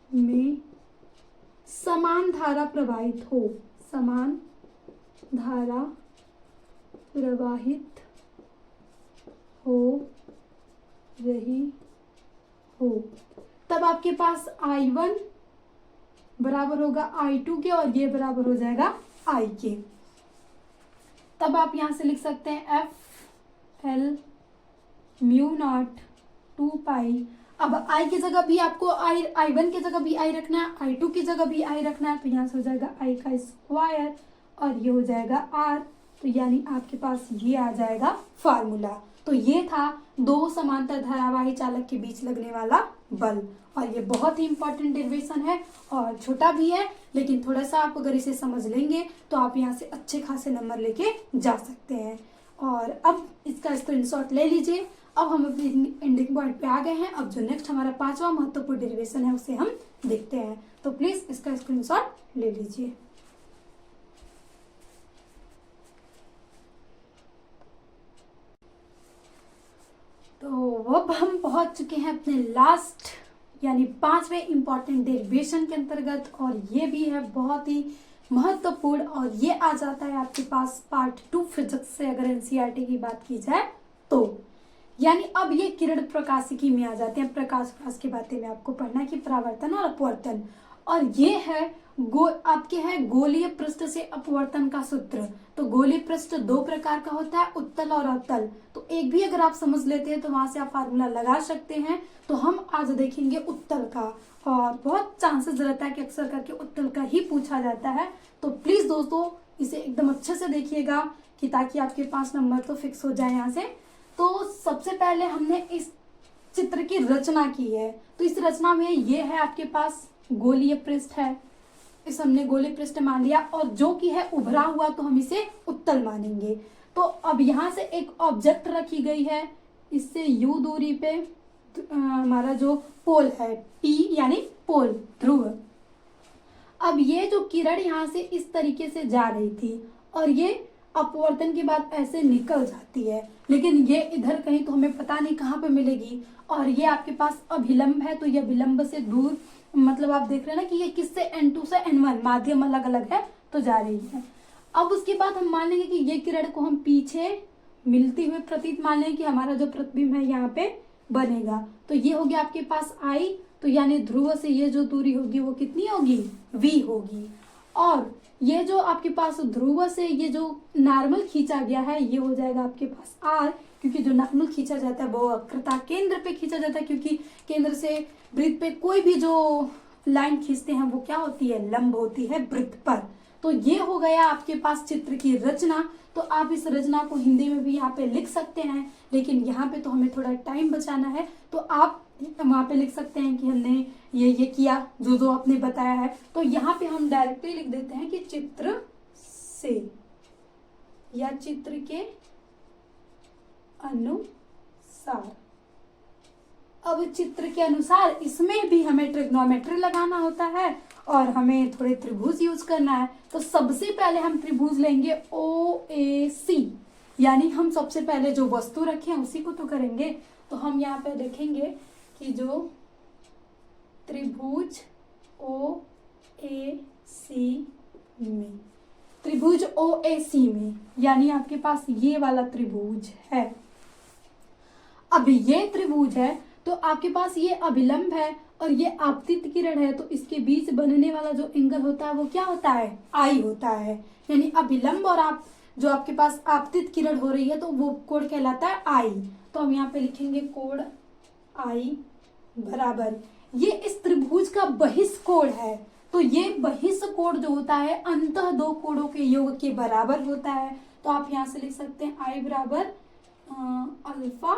Speaker 1: में समान धारा प्रवाहित हो, समान धारा प्रवाहित हो रही हो, तब आपके पास I1 बराबर होगा I2 के और ये बराबर हो जाएगा I के। तब आप यहां से लिख सकते हैं FL म्यू नॉट 2 पाई। अब I की जगह भी आपको I1 की जगह भी I रखना है, I2 की जगह भी I रखना है, तो यहाँ से हो जाएगा I का स्क्वायर और ये हो जाएगा R, तो यानी आपके पास ये आ जाएगा फार्मूला। तो ये था दो समांतर धारावाही चालक के बीच लगने वाला बल, और ये बहुत ही इंपॉर्टेंट डेरिवेशन है और छोटा भी है, लेकिन थोड़ा सा आप अगर इसे समझ लेंगे तो आप यहाँ से अच्छे खासे नंबर लेके जा सकते हैं। और अब इसका स्क्रीनशॉट ले लीजिए। अब हम अपने एंडिंग पॉइंट पे आ गए हैं। अब जो नेक्स्ट हमारा 5वां महत्वपूर्ण डेरिवेशन है उसे हम देखते हैं, तो प्लीज इसका स्क्रीनशॉट ले लीजिए। तो अब हम पहुंच चुके हैं अपने लास्ट यानी 5वें इंपॉर्टेंट डेरिवेशन के अंतर्गत, और ये भी है बहुत ही महत्वपूर्ण, और ये आ जाता है आपके पास पार्ट 2 फिजिक्स से अगर एनसीईआरटी की बात की जाए तो। यानी अब ये किरण प्रकाशिकी में आ जाते हैं। प्रकाश की बातें में आपको पढ़ना है कि परावर्तन और अपवर्तन, और ये है आपके है गोलीय पृष्ठ से अपवर्तन का सूत्र। तो गोलीय पृष्ठ दो प्रकार का होता है, उत्तल और अवतल। तो एक भी अगर आप समझ लेते हैं तो वहां से आप फार्मूला लगा सकते हैं। तो हम आज देखेंगे उत्तल का, और बहुत चांसेस रहता है कि अक्सर करके उत्तल का ही पूछा जाता है। तो प्लीज दोस्तों इसे एकदम अच्छे से देखिएगा कि ताकि आपके 5 नंबर तो फिक्स हो जाए यहाँ से। तो सबसे पहले हमने इस चित्र की रचना की है। तो इस रचना में ये है आपके पास गोलीय पृष्ठ है, इस हमने गोलीय पृष्ठ मान लिया, और जो कि है उभरा हुआ तो हम इसे उत्तल मानेंगे। तो अब यहाँ से एक ऑब्जेक्ट रखी गई है, इससे u दूरी पे हमारा जो पोल है P यानी पोल ध्रुव। अब ये जो किरण यहाँ से इस तरीके से जा रही थी और ये अपवर्तन के बाद ऐसे निकल जाती है, लेकिन ये इधर कहीं तो हमें पता नहीं कहाँ पे मिलेगी। और ये आपके पास अभिलंब है, तो ये विलंब से दूर, मतलब आप देख रहे हैं ना कि ये किससे N2 से N1 माध्यम अलग अलग है तो जा रही है। अब उसके बाद हम मान लेंगे कि ये किरण को हम पीछे मिलती हुई प्रतीत मान लेंगे कि हमारा जो प्रतिबिंब है यहाँ पे बनेगा। तो ये हो गया आपके पास I, तो यानी ध्रुव से ये जो दूरी होगी वो कितनी होगी, V होगी। और ये जो आपके पास ध्रुव से ये जो नॉर्मल खींचा गया है ये हो जाएगा आपके पास R, क्योंकि जो नॉर्मल खींचा जाता है वो वक्रता केंद्र पे खींचा जाता है, क्योंकि केंद्र से वृत्त पे कोई भी जो लाइन खींचते हैं वो क्या होती है, लंब होती है वृत्त पर। तो ये हो गया आपके पास चित्र की रचना। तो आप इस रचना को हिंदी में भी यहाँ पे लिख सकते हैं, लेकिन यहाँ पे तो हमें थोड़ा टाइम बचाना है, तो आप वहां पे लिख सकते हैं कि हमने ये किया जो जो आपने बताया है। तो यहाँ पे हम डायरेक्टली लिख देते हैं कि चित्र से या चित्र के अनुसार। अब चित्र के अनुसार इसमें भी हमें ट्रिग्नोमेट्री लगाना होता है और हमें थोड़े त्रिभुज यूज करना है। तो सबसे पहले हम त्रिभुज लेंगे OAC, यानी हम सबसे पहले जो वस्तु रखें उसी को तो करेंगे। तो हम यहाँ पे लिखेंगे कि जो त्रिभुज ओ ए सी में, त्रिभुज ओ ए सी में, यानी आपके पास ये वाला त्रिभुज है। अब ये त्रिभुज है तो आपके पास ये अभिलंब है और ये आपतित किरण है, तो इसके बीच बनने वाला जो एंगल होता है वो क्या होता है, आई होता है। यानी अभिलंब और आप जो आपके पास आपतित किरण हो रही है तो वो कोण कहलाता है आई। तो हम यहाँ पे लिखेंगे कोण आई बराबर, ये इस त्रिभुज का बहिष्कोण है, तो ये बहिष्कोण जो होता है अंतः दो कोणों के योग के बराबर होता है। तो आप यहाँ से लिख सकते हैं आई बराबर अल्फा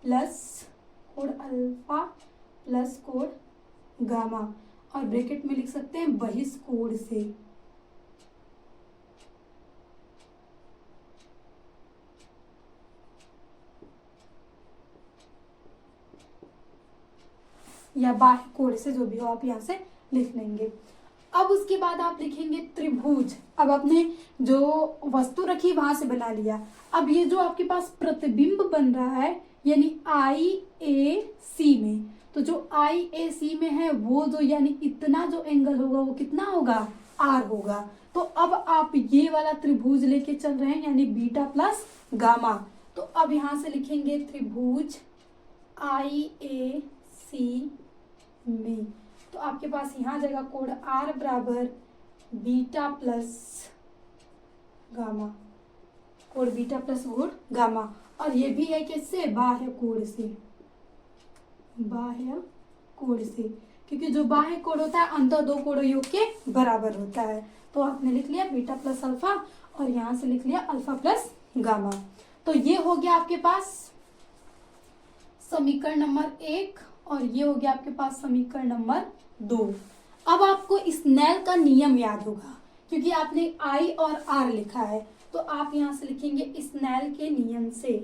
Speaker 1: प्लस कोण अल्फा प्लस कोण गामा, और ब्रैकेट में लिख सकते हैं बहिष्कोण से। या बाह्य कोण से, जो भी हो आप यहाँ से लिख लेंगे। अब उसके बाद आप लिखेंगे त्रिभुज। अब आपने जो वस्तु रखी वहां से बना लिया। अब ये जो आपके पास प्रतिबिंब बन रहा है यानी आई ए सी में, तो जो आई ए सी में है वो जो यानी इतना जो एंगल होगा वो कितना होगा, आर होगा। तो अब आप ये वाला त्रिभुज लेके चल रहे हैं यानी बीटा प्लस गामा। तो अब यहां से लिखेंगे त्रिभुज आई ए सी में, तो आपके पास यहाँ जाएगा कोण आर बराबर बीटा प्लस गामा, कोण बीटा प्लस कोण गामा, और ये भी है किससे, बाह्य कोण से, बाह्य कोण से, क्योंकि जो बाह्य कोण होता है अंतः दो कोणों योग के बराबर होता है। तो आपने लिख लिया बीटा प्लस अल्फा और यहाँ से लिख लिया अल्फा प्लस गामा। तो ये हो गया आपके पास समीकरण नंबर 1 और ये हो गया आपके पास समीकरण नंबर 2। अब आपको स्नेल का नियम याद होगा क्योंकि आपने आई और आर लिखा है, तो आप यहां से लिखेंगे स्नेल के नियम से,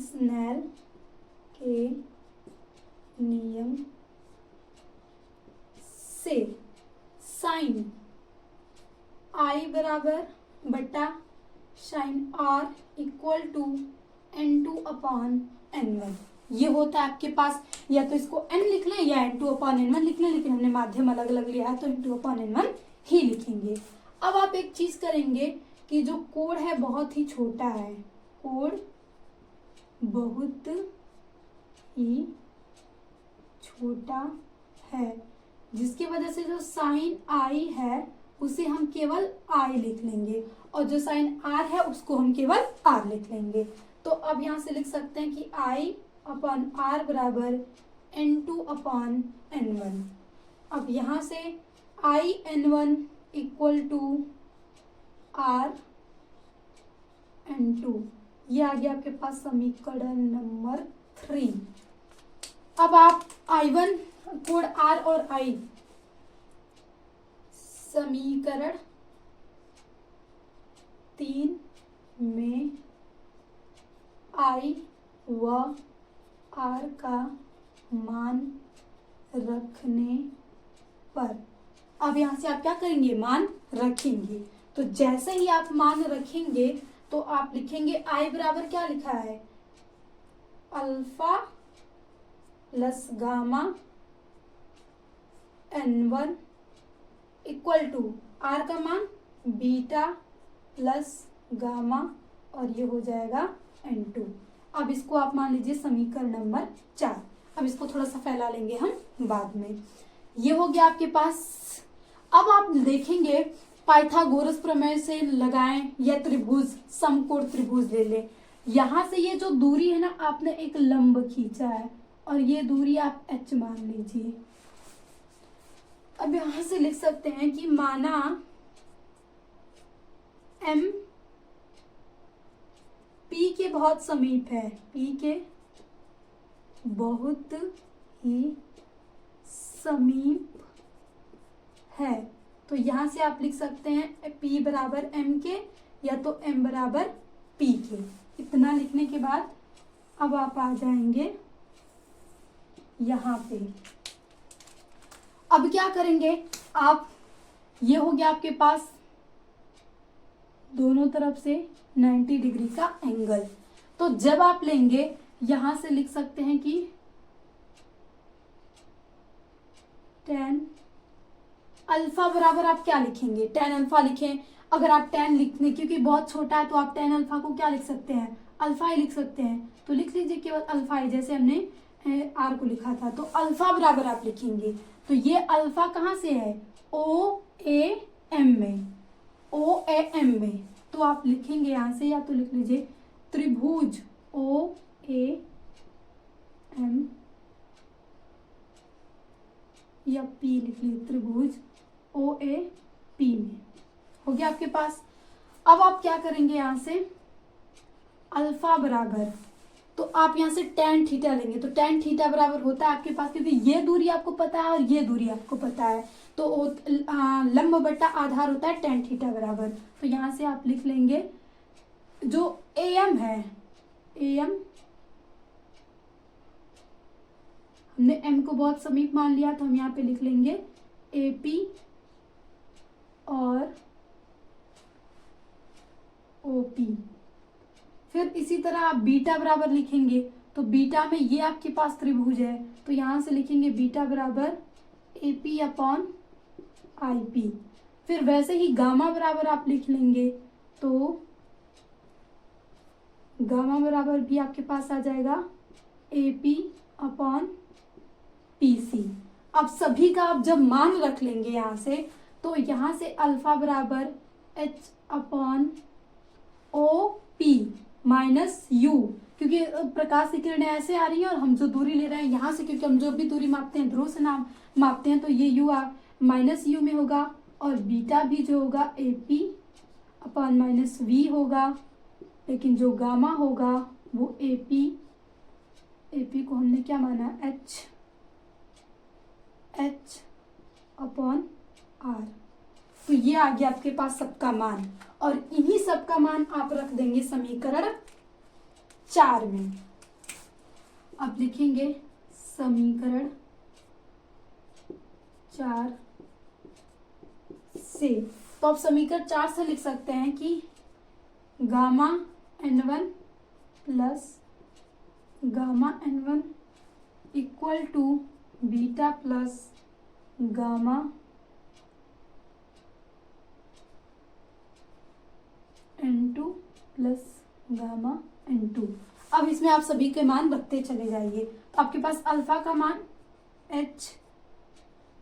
Speaker 1: स्नेल के नियम से साइन आई बराबर बटा sine r equal to n2 upon n1। ये होता है आपके पास, या तो इसको n लिख लें या n2 अपॉन n1 लिख लें, लेकिन हमने माध्यम अलग अलग लिया है तो n2 अपॉन n1 ही लिखेंगे। अब आप एक चीज करेंगे कि जो कोण है बहुत ही छोटा है, कोण बहुत ही छोटा है, जिसकी वजह से जो साइन आई है उसे हम केवल आई लिख लेंगे और जो साइन आर है उसको हम केवल आर लिख लेंगे। तो अब यहां से लिख सकते हैं कि आई अपॉन आर बराबर n2 अपॉन n1। अब यहां से आई n1 equal to are n2, ये आ गया आपके पास समीकरण नंबर 3। अब आप I1 कोण R और I समीकरण 3 में I व R का मान रखने पर, अब यहां से आप क्या करेंगे, मान रखेंगे। तो जैसे ही आप मान रखेंगे तो आप लिखेंगे I बराबर क्या लिखा है, alpha plus gamma n1 equal to R का मान बीटा प्लस गामा और ये हो जाएगा n2। अब इसको आप मान लीजिए समीकरण नंबर 4। अब इसको थोड़ा सा फैला लेंगे हम बाद में। ये हो गया आपके पास। अब आप देखेंगे पाइथागोरस प्रमेय से लगाएं या त्रिभुज, समकोण त्रिभुज ले लें। यहां से ये जो दूरी है ना, आपने एक लंब खींचा है और ये दूरी आप h मान लीजिए। अब यहां से लिख सकते हैं कि माना m P के बहुत समीप है, P के बहुत ही समीप है, तो यहां से आप लिख सकते हैं P बराबर m के या तो m बराबर P के। इतना लिखने के बाद अब आप आ जाएंगे यहाँ पे। अब क्या करेंगे आप, ये हो गया आपके पास दोनों तरफ से 90 डिग्री का एंगल। तो जब आप लेंगे यहां से लिख सकते हैं कि tan अल्फा बराबर आप क्या लिखेंगे, tan अल्फा लिखें। अगर आप tan लिखने, क्योंकि बहुत छोटा है तो आप tan अल्फा को क्या लिख सकते हैं, अल्फा ही लिख सकते हैं, तो लिख लीजिए केवल अल्फा ही, जैसे हमने आर को लिखा था। तो अल्फा बराबर आप लिखेंगे, तो ये अल्फा कहाँ से है, ओ ए एम में, ओ ए एम में। तो आप लिखेंगे यहाँ से, या तो लिख लीजिए त्रिभुज ओ ए एम, या पी लिख लीजिए, त्रिभुज ओ ए पी में। हो गया आपके पास। अब आप क्या करेंगे, यहाँ से अल्फा बराबर, तो आप यहाँ से tan थीटा लेंगे, तो tan थीटा बराबर होता है आपके पास, क्योंकि ये दूरी आपको पता है और ये दूरी आपको पता है, तो लंब बट्टा आधार होता है tan थीटा बराबर। तो यहाँ से आप लिख लेंगे जो AM है, AM हमने M को बहुत समीप मान लिया, तो हम यहाँ पे लिख लेंगे AP और OP। फिर इसी तरह आप बीटा बराबर लिखेंगे, तो बीटा में ये आपके पास त्रिभुज है, तो यहाँ से लिखेंगे बीटा बराबर AP अपॉन IP। फिर वैसे ही गामा बराबर आप लिख लेंगे, तो गामा बराबर भी आपके पास आ जाएगा AP अपॉन PC। अब सभी का आप जब मान रख लेंगे यहाँ से, तो यहाँ से अल्फा बराबर H upon OP minus U, क्योंकि प्रकाश की किरणें ऐसे आ रही हैं और हम जो दूरी ले रहे हैं यहाँ से, क्योंकि हम जो भी दूरी मापते हैं ध्रुव से मापते हैं, तो ये U माइनस U में होगा, और बीटा भी जो होगा AP अपॉन माइनस V होगा, लेकिन जो गामा होगा वो AP को हमने क्या माना, H अपॉन R। तो ये आ गया आपके पास सबका मान, और इन्हीं सबका मान आप रख देंगे समीकरण 4 में। अब लिखेंगे समीकरण 4 से, तो आप समीकरण 4 से लिख सकते हैं कि gamma n1 plus gamma n1 equal to beta plus gamma n2 plus gamma n2। अब इसमें आप सभी के मान रखते चले जाइए, तो आपके पास अल्फा का मान H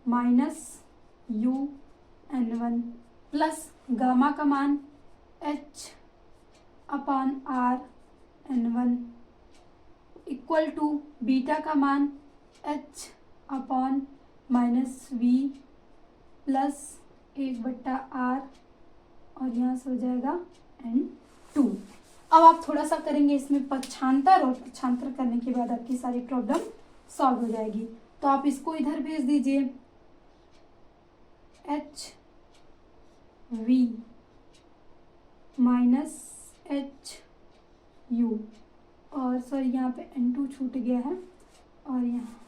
Speaker 1: minus U n1 plus gamma का मान H upon R n1 equal to beta का मान H upon minus V plus 1/R, और यहाँ से हो जाएगा n2। अब आप थोड़ा सा करेंगे इसमें पक्षांतर, और पक्षांतर करने के बाद आपकी सारी प्रॉब्लम सॉल्व हो जाएगी। तो आप इसको इधर भेज दीजिए, HV माइनस HU, और सॉरी यहाँ पे n2 छूट गया है, और यहाँ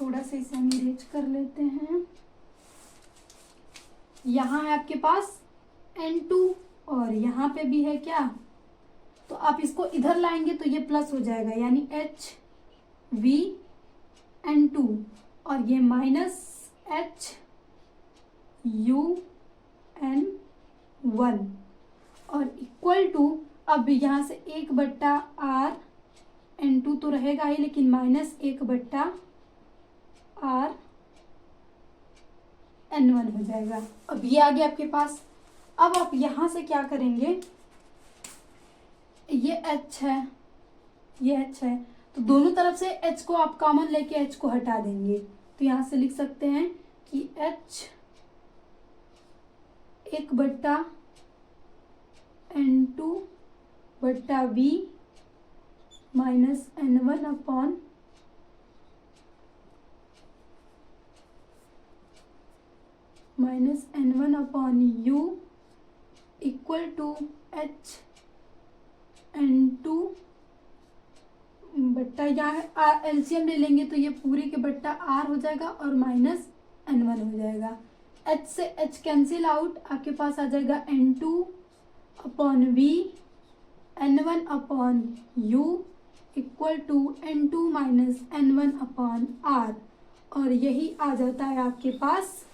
Speaker 1: थोड़ा सा इसे हम इरेज कर लेते हैं। यहाँ है आपके पास n2, और यहाँ पे भी है क्या, तो आप इसको इधर लाएंगे तो ये प्लस हो जाएगा, यानी HV n2, और ये माइनस HU n1, और इक्वल टू, अब यहाँ से 1/R n2 तो रहेगा ही, लेकिन माइनस 1/R n1 हो जाएगा। अब ये आ गया आपके पास। अब आप यहाँ से क्या करेंगे, ये H है, ये H है, तो दोनों तरफ से H को आप कॉमन लेके H को हटा देंगे, तो यहाँ से लिख सकते हैं कि H 1/n2/V minus n1 upon minus n1 upon U equal to H n2 बट्टा, यहाँ एलसीएम ले लेंगे तो ये पूरे के बट्टा R हो जाएगा, और माइनस n1 हो जाएगा। H से H कैंसिल आउट, आपके पास आ जाएगा n2 upon V N1 upon U equal to N2 minus N1 upon R, और यही आ जाता है आपके पास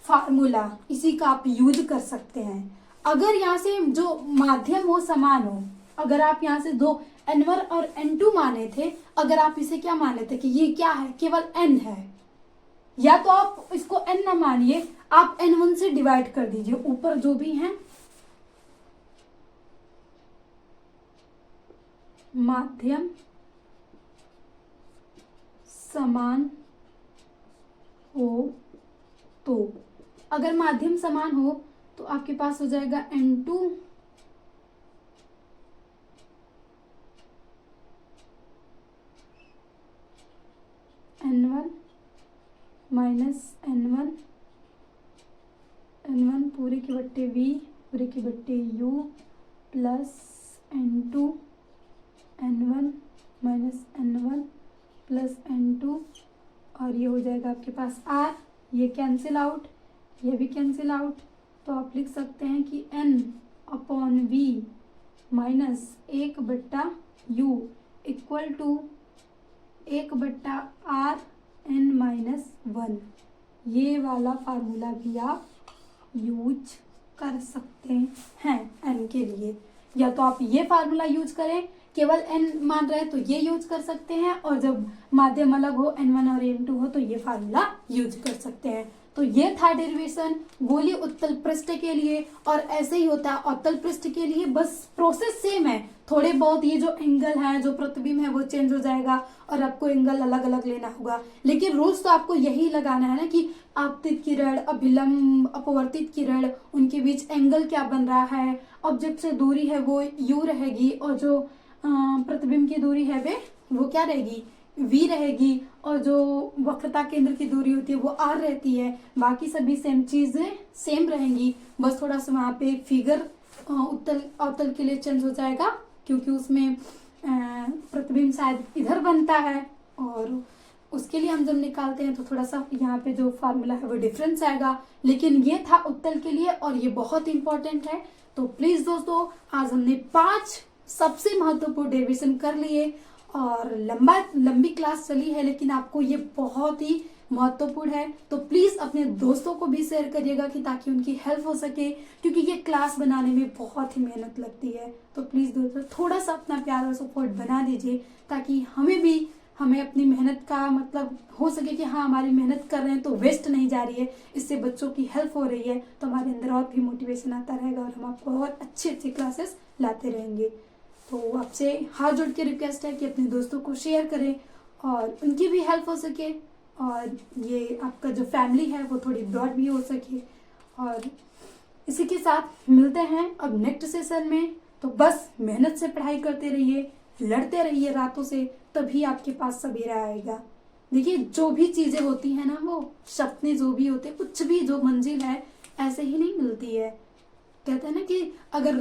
Speaker 1: फार्मूला। इसी का आप यूज कर सकते हैं। अगर यहाँ से जो माध्यम हो समान हो, अगर आप यहाँ से दो N1 और N2 माने थे, अगर आप इसे क्या माने थे कि ये क्या है, केवल N है, या तो आप इसको N ना मानिए, आप N1 से डिवाइड कर दीजिए, ऊपर जो भी है माध्यम समान हो तो, अगर माध्यम समान हो तो आपके पास हो जाएगा N2 N1 माइनस N1 पूरे के बट्टे V पूरे के बट्टे U plus N2 N1 minus N1 plus N2, और ये हो जाएगा आपके पास R, ये कैंसिल आउट, ये भी कैंसिल आउट, तो आप लिख सकते हैं कि N upon V minus 1/U equal to 1/R N minus 1। ये वाला फार्मूला भी आप यूज कर सकते हैं N के लिए। या तो आप ये फार्मूला यूज करें, केवल N मान रहे हैं तो ये यूज कर सकते हैं, और जब माध्यम अलग हो N1 और N2 हो तो ये फार्मूला यूज कर सकते हैं। तो ये था डेरिवेशन गोलीय उत्तल पृष्ठ के लिए, और ऐसे ही होता है अवतल पृष्ठ के लिए, बस प्रोसेस सेम है। थोड़े बहुत ये जो एंगल है, जो प्रतिबिंब है, वो चेंज हो जाएगा और आपको एंगल अलग अलग लेना होगा, लेकिन रूल्स तो आपको यही लगाना है ना कि आपतित किरण, अभिलंब, अपवर्तित किरण, उनके बीच एंगल क्या बन रहा है, ऑब्जेक्ट से दूरी है वो U रहेगी, और जो प्रतिबिंब की दूरी है वो क्या रहेगी, V रहेगी, और जो वक्रता केंद्र की दूरी होती है वो R रहती है। बाकी सभी सेम चीजें सेम रहेंगी, बस थोड़ा सा वहाँ पे फिगर उत्तल अवतल के लिए चेंज हो जाएगा, क्योंकि उसमें प्रतिबिंब शायद इधर बनता है, और उसके लिए हम जब निकालते हैं तो थोड़ा सा यहाँ पे जो फार्मूला है वो डिफरेंस आएगा। लेकिन ये था उत्तल के लिए, और ये बहुत इंपॉर्टेंट है। तो प्लीज दोस्तों, आज हमने 5 सबसे महत्वपूर्ण डेरिवेशन कर लिए, और लंबी क्लास चली है, लेकिन आपको ये बहुत ही महत्वपूर्ण है। तो प्लीज अपने दोस्तों को भी शेयर करिएगा कि ताकि उनकी हेल्प हो सके, क्योंकि ये क्लास बनाने में बहुत ही मेहनत लगती है। तो प्लीज दोस्तों, थोड़ा सा अपना प्यार और सपोर्ट बना दीजिए, ताकि हमें अपनी मेहनत का मतलब हो सके कि हाँ, हमारी मेहनत कर रहे हैं तो वेस्ट नहीं जा रही है, इससे बच्चों की हेल्प हो रही है, तो हमारे अंदर और भी मोटिवेशन आता रहेगा, और हम आपको और अच्छी क्लासेस लाते रहेंगे। तो आपसे हाथ जोड़ के रिक्वेस्ट है कि अपने दोस्तों को शेयर करें और उनकी भी हेल्प हो सके, और ये आपका जो फैमिली है वो थोड़ी ब्रॉड भी हो सके। और इसी के साथ मिलते हैं अब नेक्स्ट सेशन में। तो बस मेहनत से पढ़ाई करते रहिए, लड़ते रहिए रातों से, तभी आपके पास सवेरा आएगा। देखिए, जो भी चीजें होती है ना, वो सपने जो भी होते, कुछ भी जो मंजिल है ऐसे ही नहीं मिलती है। कहते हैं ना कि अगर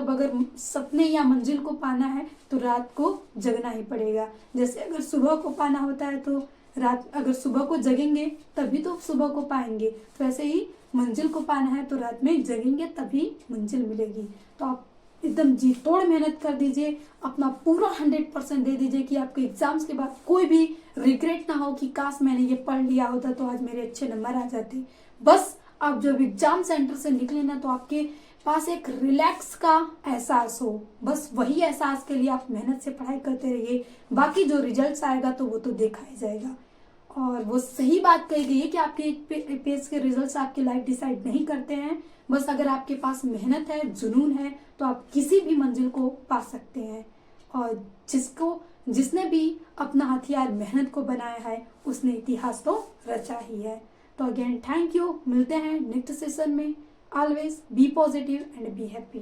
Speaker 1: अगर सपने या मंजिल को पाना है तो रात को जगना ही पड़ेगा। जैसे अगर सुबह को पाना होता है तो अगर सुबह को जगेंगे तभी तो सुबह को पाएंगे, तो ऐसे ही मंजिल को पाना है तो रात में जगेंगे तभी मंजिल मिलेगी। तो आप एकदम जी तोड़ मेहनत कर दीजिए, अपना पूरा 100% दे दीजिए कि आपके एग्जाम्स के बाद कोई भी रिग्रेट ना हो कि काश मैंने ये पढ़ लिया होता तो आज मेरे अच्छे नंबर आ जाते। बस आप जब एग्जाम सेंटर से निकले ना, तो आपके पास एक रिलैक्स का एहसास हो, बस वही एहसास के लिए आप मेहनत से पढ़ाई करते रहिए। बाकी जो रिजल्ट्स आएगा तो वो तो देखा ही जाएगा। और वो सही बात कही गई है कि आपके एक पेज के रिजल्ट्स आपकी लाइफ डिसाइड नहीं करते हैं, बस अगर आपके पास मेहनत है, जुनून है, तो आप किसी भी मंजिल को पा सकते हैं। और जिसने भी अपना हथियार मेहनत को बनाया है, उसने इतिहास तो रचा ही है। तो अगेन थैंक यू, मिलते हैं नेक्स्ट सेशन में। Always be positive and be happy.